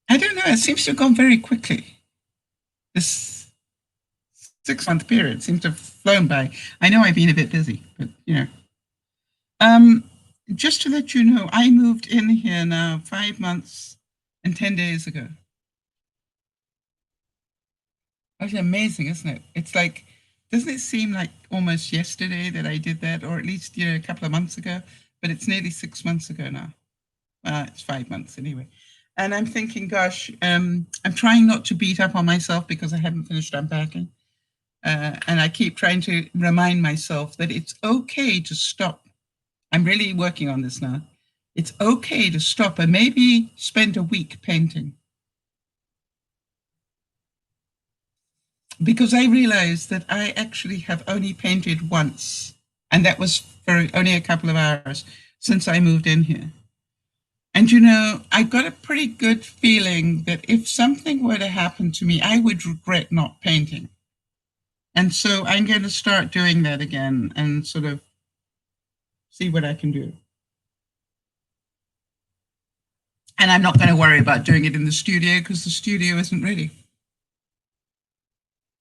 I don't know, it seems to have gone very quickly. This 6-month period seems to have flown by. I know I've been a bit busy, but, you know. Just to let you know, I moved in here now 5 months and 10 days ago. That's amazing, isn't it? It's like, doesn't it seem like almost yesterday that I did that, or at least, you know, a couple of months ago? But it's nearly 6 months ago now. It's 5 months anyway. And I'm thinking, gosh, I'm trying not to beat up on myself because I haven't finished unpacking. And I keep trying to remind myself that it's okay to stop. I'm really working on this now. It's okay to stop and maybe spend a week painting. Because I realized that I actually have only painted once, and that was for only a couple of hours since I moved in here. And, you know, I got a pretty good feeling that if something were to happen to me, I would regret not painting. And so I'm going to start doing that again and sort of see what I can do. And I'm not going to worry about doing it in the studio because the studio isn't ready.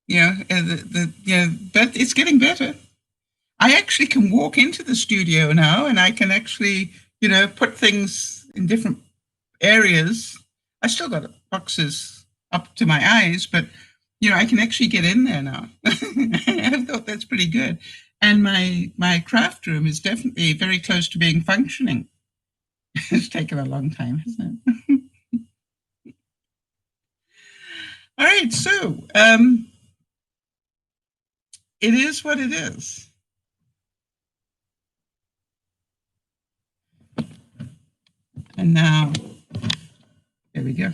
But it's getting better. I actually can walk into the studio now and I can actually, put things in different areas. I still got boxes up to my eyes, but I can actually get in there now. I thought that's pretty good. And my craft room is definitely very close to being functioning. It's taken a long time, hasn't it? All right, so it is what it is. And now, there we go.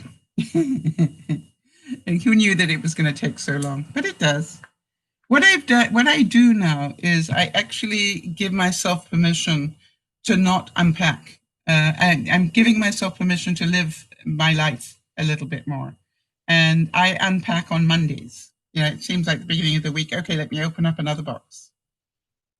And who knew that it was going to take so long? But it does. What I do now is I actually give myself permission to not unpack. I'm giving myself permission to live my life a little bit more. And I unpack on Mondays. It seems like the beginning of the week. Okay, let me open up another box.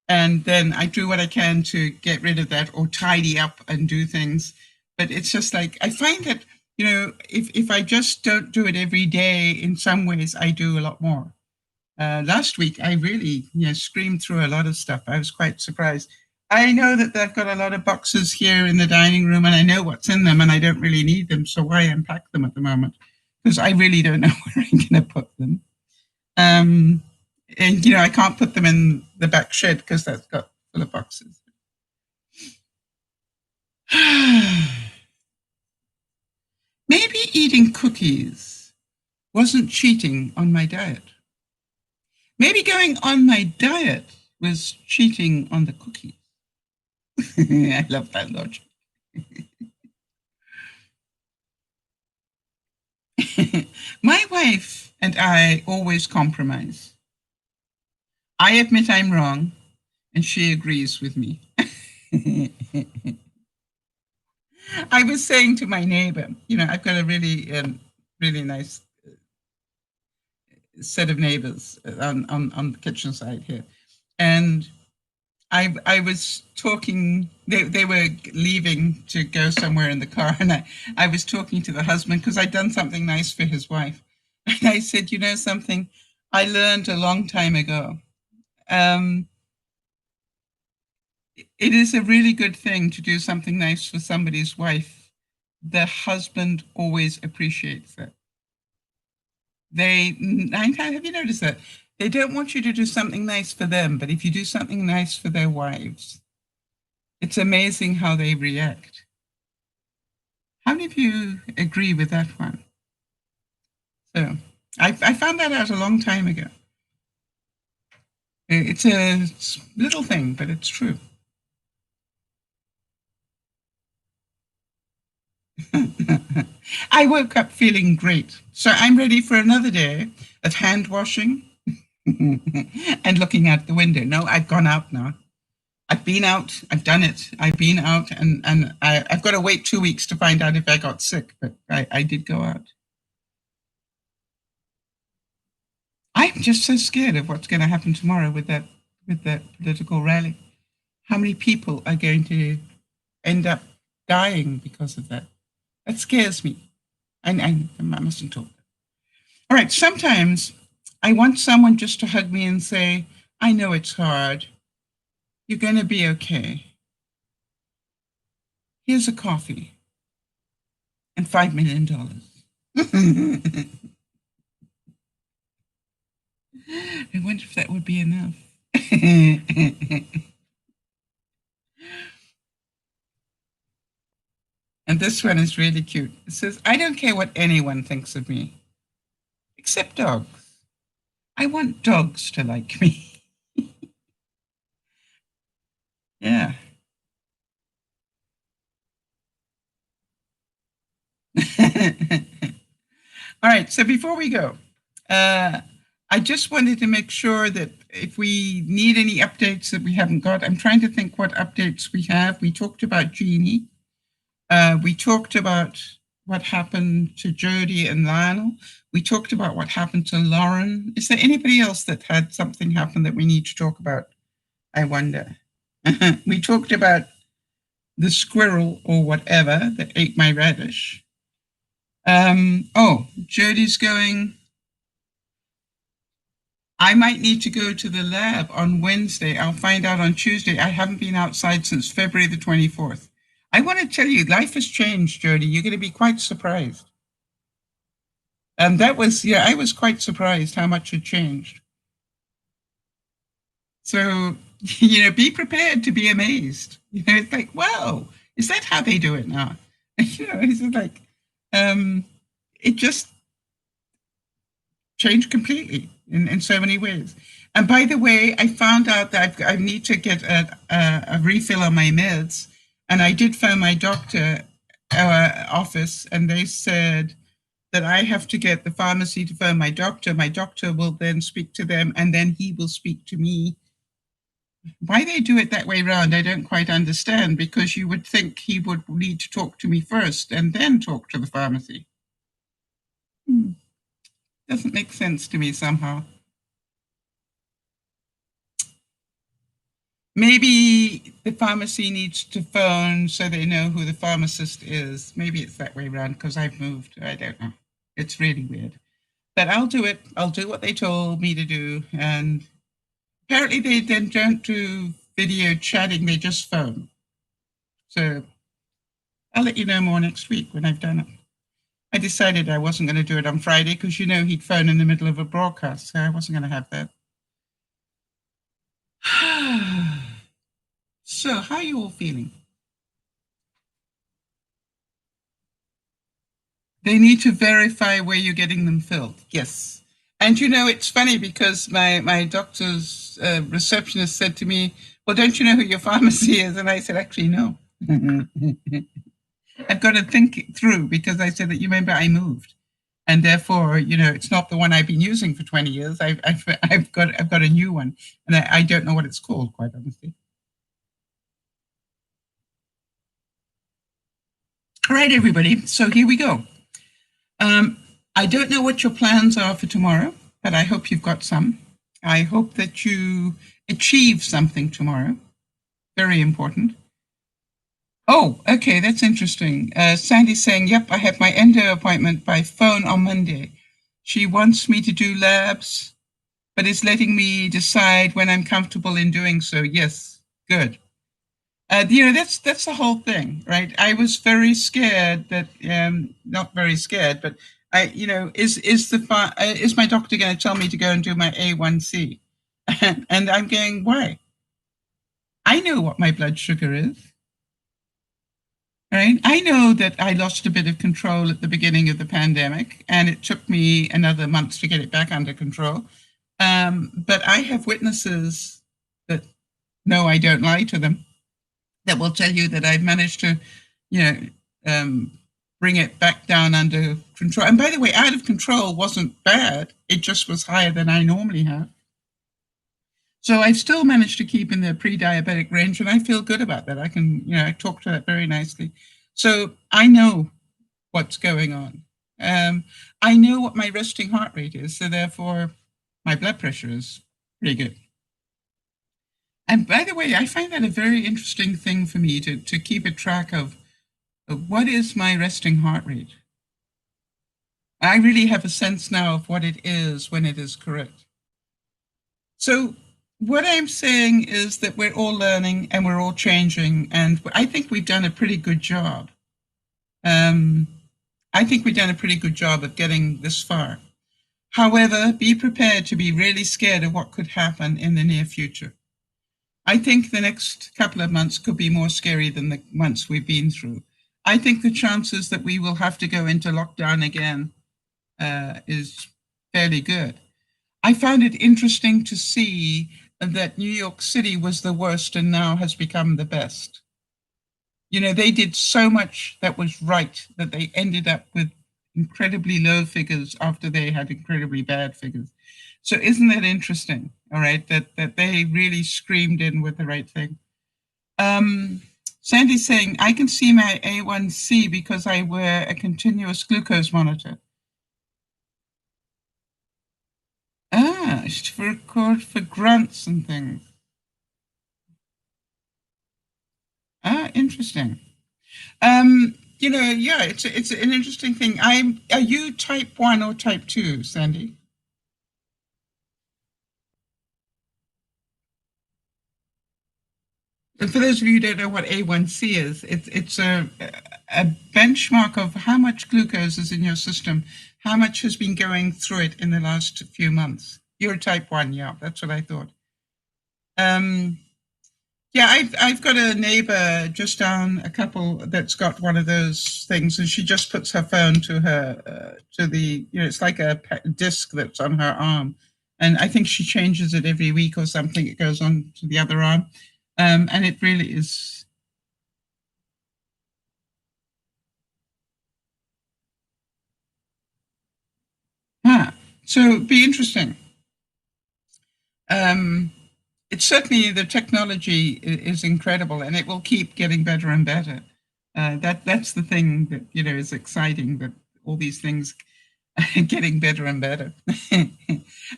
And then I do what I can to get rid of that or tidy up and do things. But it's just like, I find that, if I just don't do it every day, in some ways I do a lot more. Last week, I really screamed through a lot of stuff. I was quite surprised. I know that I've got a lot of boxes here in the dining room and I know what's in them and I don't really need them. So why unpack them at the moment? Because I really don't know where I'm going to put them. And, I can't put them in the back shed because that's got full of boxes. Maybe eating cookies wasn't cheating on my diet. Maybe going on my diet was cheating on the cookies. I love that logic. My wife and I always compromise. I admit I'm wrong, and she agrees with me. I was saying to my neighbor, I've got a really, really nice set of neighbors on the kitchen side here. And I was talking, they were leaving to go somewhere in the car, and I was talking to the husband because I'd done something nice for his wife. And I said, something I learned a long time ago. It is a really good thing to do something nice for somebody's wife. The husband always appreciates it. Have you noticed that? They don't want you to do something nice for them, but if you do something nice for their wives, it's amazing how they react. How many of you agree with that one? So I found that out a long time ago. It's a little thing, but it's true. I woke up feeling great. So I'm ready for another day of hand washing and looking out the window. No, I've gone out now. I've been out. I've done it. I've been out and I've got to wait 2 weeks to find out if I got sick, but I did go out. I'm just so scared of what's going to happen tomorrow with that political rally. How many people are going to end up dying because of that? That scares me. I mustn't talk. All right, sometimes I want someone just to hug me and say, I know it's hard. You're going to be okay. Here's a coffee and $5 million. I wonder if that would be enough. And this one is really cute. It says, I don't care what anyone thinks of me, except dogs. I want dogs to like me. Yeah. All right, so before we go, I just wanted to make sure that if we need any updates that we haven't got, I'm trying to think what updates we have. We talked about Jeannie. We talked about what happened to Jodi and Lionel. We talked about what happened to Lauren. Is there anybody else that had something happen that we need to talk about? I wonder. We talked about the squirrel or whatever that ate my radish. Jodi's going. I might need to go to the lab on Wednesday. I'll find out on Tuesday. I haven't been outside since February the 24th. I want to tell you, life has changed, Jodi. You're going to be quite surprised. I was quite surprised how much had changed. So, be prepared to be amazed. It's like, wow, is that how they do it now? It's like, it just changed completely in so many ways. And by the way, I found out that I need to get a refill on my meds. And I did phone my doctor office, and they said that I have to get the pharmacy to phone my doctor. My doctor will then speak to them, and then he will speak to me. Why they do it that way around, I don't quite understand, because you would think he would need to talk to me first and then talk to the pharmacy. Doesn't make sense to me somehow. Maybe the pharmacy needs to phone so they know who the pharmacist is. Maybe it's that way around because I've moved. I don't know. It's really weird. But I'll do it. I'll do what they told me to do. And apparently they then don't do video chatting. They just phone. So I'll let you know more next week when I've done it. I decided I wasn't going to do it on Friday because, he'd phone in the middle of a broadcast. So I wasn't going to have that. So, how are you all feeling? They need to verify where you're getting them filled. Yes. And it's funny because my doctor's receptionist said to me, well, don't you know who your pharmacy is? And I said, actually, no. I've got to think it through because I said that, you remember, I moved. And therefore, it's not the one I've been using for 20 years. I've got a new one. And I don't know what it's called, quite honestly. All right, everybody. So here we go. I don't know what your plans are for tomorrow, but I hope you've got some. I hope that you achieve something tomorrow. Very important. Oh, okay, that's interesting. Sandy's saying, yep, I have my endo appointment by phone on Monday. She wants me to do labs, but is letting me decide when I'm comfortable in doing so. Yes, good. That's the whole thing, right? I was very scared that, not very scared, but is my doctor going to tell me to go and do my A1C? And I'm going, why? I know what my blood sugar is. Right? I know that I lost a bit of control at the beginning of the pandemic, and it took me another month to get it back under control. But I have witnesses that know I don't lie to them, that will tell you that I've managed to, bring it back down under control. And by the way, out of control wasn't bad. It just was higher than I normally have. So I've still managed to keep in the pre-diabetic range, and I feel good about that. I can, I talk to that very nicely. So I know what's going on. I know what my resting heart rate is, so therefore my blood pressure is pretty good. And by the way, I find that a very interesting thing for me to keep a track of what is my resting heart rate. I really have a sense now of what it is when it is correct. So what I'm saying is that we're all learning and we're all changing, and I think we've done a pretty good job. I think we've done a pretty good job of getting this far. However, be prepared to be really scared of what could happen in the near future. I think the next couple of months could be more scary than the months we've been through. I think the chances that we will have to go into lockdown again is fairly good. I found it interesting to see that New York City was the worst and now has become the best. They did so much that was right that they ended up with incredibly low figures after they had incredibly bad figures. So isn't that interesting? All right, that they really screamed in with the right thing. Sandy's saying, I can see my A1C because I wear a continuous glucose monitor. To record for grants and things. Interesting. Yeah, it's an interesting thing. Are you type 1 or type 2, Sandy? And for those of you who don't know what A1C is, it's a benchmark of how much glucose is in your system, how much has been going through it in the last few months. You're type 1, yeah, that's what I thought. Yeah, I've got a neighbor just down a couple that's got one of those things, and she just puts her phone to her to the it's like a disc that's on her arm, and I think she changes it every week or something. It goes on to the other arm, and it really is. So it'd be interesting. Um, it's certainly the technology is incredible, and it will keep getting better and better. That's the thing that is exciting. That all these things are getting better and better.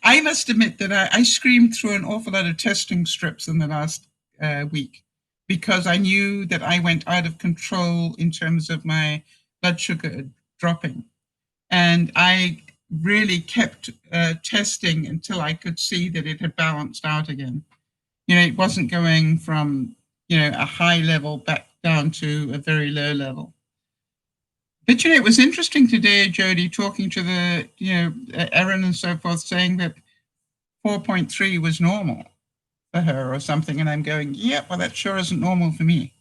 I must admit that I screamed through an awful lot of testing strips in the last week because I knew that I went out of control in terms of my blood sugar dropping, and I really kept testing until I could see that it had balanced out again. It wasn't going from, a high level back down to a very low level. But, it was interesting today, Jodi, talking to the, Erin and so forth, saying that 4.3 was normal for her or something. And I'm going, yeah, well, that sure isn't normal for me.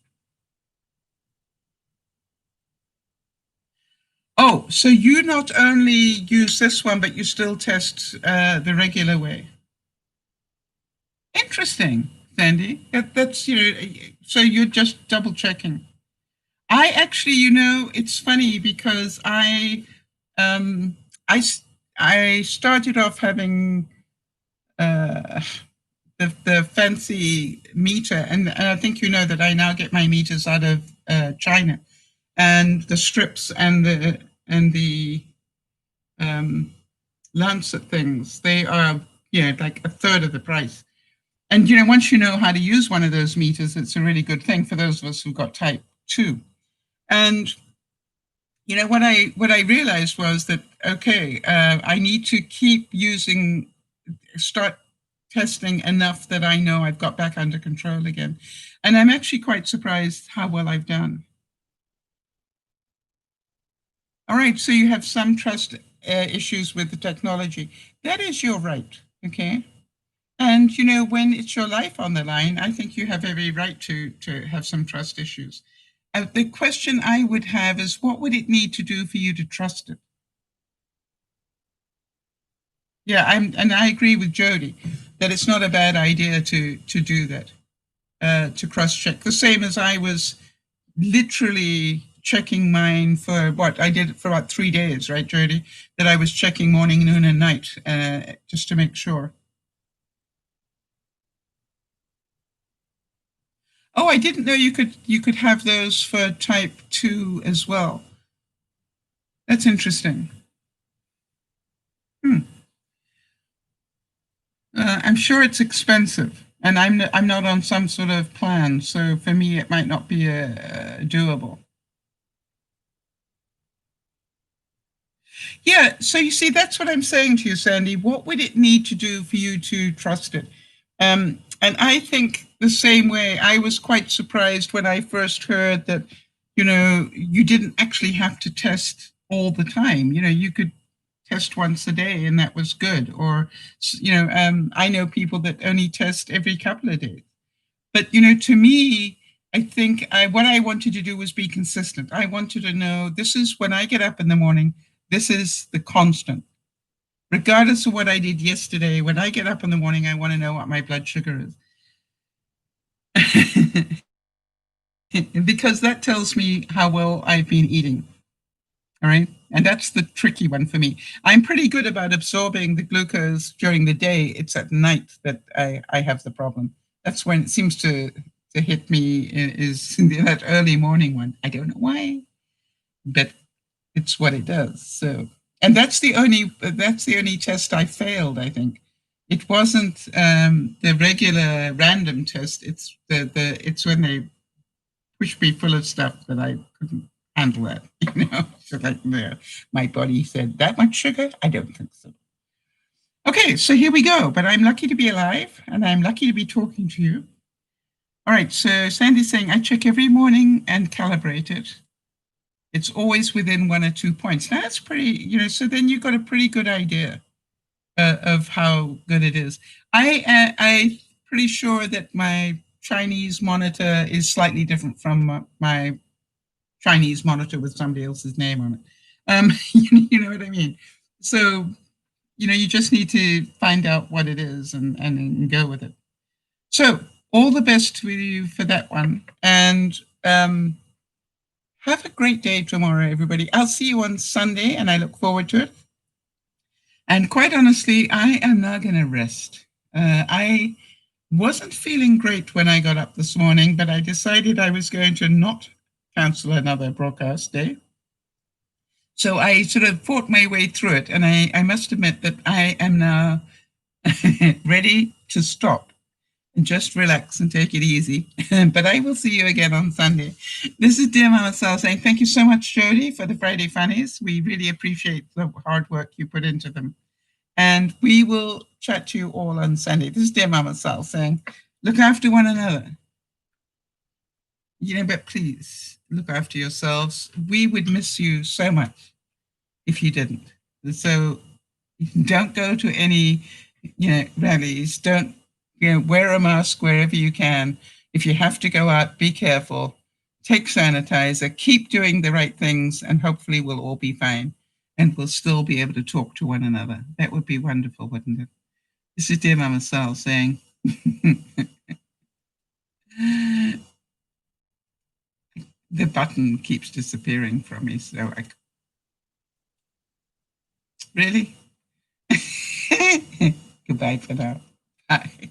Oh, so you not only use this one, but you still test the regular way. Interesting, Sandy. That's, so you're just double checking. I actually, it's funny because um, I, I started off having uh, the fancy meter, and I think you know that I now get my meters out of China, and the strips and the Lancet things, they are like a third of the price. And once you know how to use one of those meters, it's a really good thing for those of us who've got type 2. And what I realized was that okay, I need to start testing enough that I know I've got back under control again. And I'm actually quite surprised how well I've done. All right, so you have some trust issues with the technology. That is your right, okay? And when it's your life on the line, I think you have every right to have some trust issues. The question I would have is, what would it need to do for you to trust it? Yeah, and I agree with Jodi that it's not a bad idea to do that, to cross check. The same as I was literally checking mine for what I did for about 3 days, right, Jodi? That I was checking morning, noon, and night just to make sure. Oh, I didn't know you could have those for type 2 as well. That's interesting. Hmm. I'm sure it's expensive, and I'm not on some sort of plan, so for me it might not be doable. Yeah, so you see, that's what I'm saying to you, Sandy. What would it need to do for you to trust it? And I think the same way. I was quite surprised when I first heard that, you didn't actually have to test all the time. You could test once a day and that was good. Or, I know people that only test every couple of days. But, to me, I think what I wanted to do was be consistent. I wanted to know this is when I get up in the morning, this is the constant. Regardless of what I did yesterday, when I get up in the morning, I want to know what my blood sugar is. Because that tells me how well I've been eating. All right. And that's the tricky one for me. I'm pretty good about absorbing the glucose during the day. It's at night that I have the problem. That's when it seems to hit me, is in that early morning one. I don't know why, but it's what it does. So, and that's the only test I failed, I think. It wasn't the regular random test. It's it's when they pushed me full of stuff that I couldn't handle that. So like, no, my body said, that much sugar? I don't think so. Okay, so here we go. But I'm lucky to be alive, and I'm lucky to be talking to you. All right, so Sandy's saying, I check every morning and calibrate it. It's always within 1 or 2 points. Now, that's pretty, so then you've got a pretty good idea of how good it is. I'm pretty sure that my Chinese monitor is slightly different from my Chinese monitor with somebody else's name on it. You know what I mean? So, you just need to find out what it is and go with it. So, all the best to you for that one. And have a great day tomorrow, everybody. I'll see you on Sunday, and I look forward to it. And quite honestly, I am now going to rest. I wasn't feeling great when I got up this morning, but I decided I was going to not cancel another broadcast day. So I sort of fought my way through it, and I must admit that I am now ready to stop and just relax and take it easy. But I will see you again on Sunday. This is DearMamaSal saying thank you so much, Jodi, for the Friday Funnies. We really appreciate the hard work you put into them. And we will chat to you all on Sunday. This is DearMamaSal saying, look after one another. But please look after yourselves. We would miss you so much if you didn't. So don't go to any, rallies. Don't, wear a mask wherever you can. If you have to go out, be careful. Take sanitizer. Keep doing the right things, and hopefully we'll all be fine. And we'll still be able to talk to one another. That would be wonderful, wouldn't it? This is DearMamaSal saying, the button keeps disappearing from me, so really? Goodbye for now. Bye.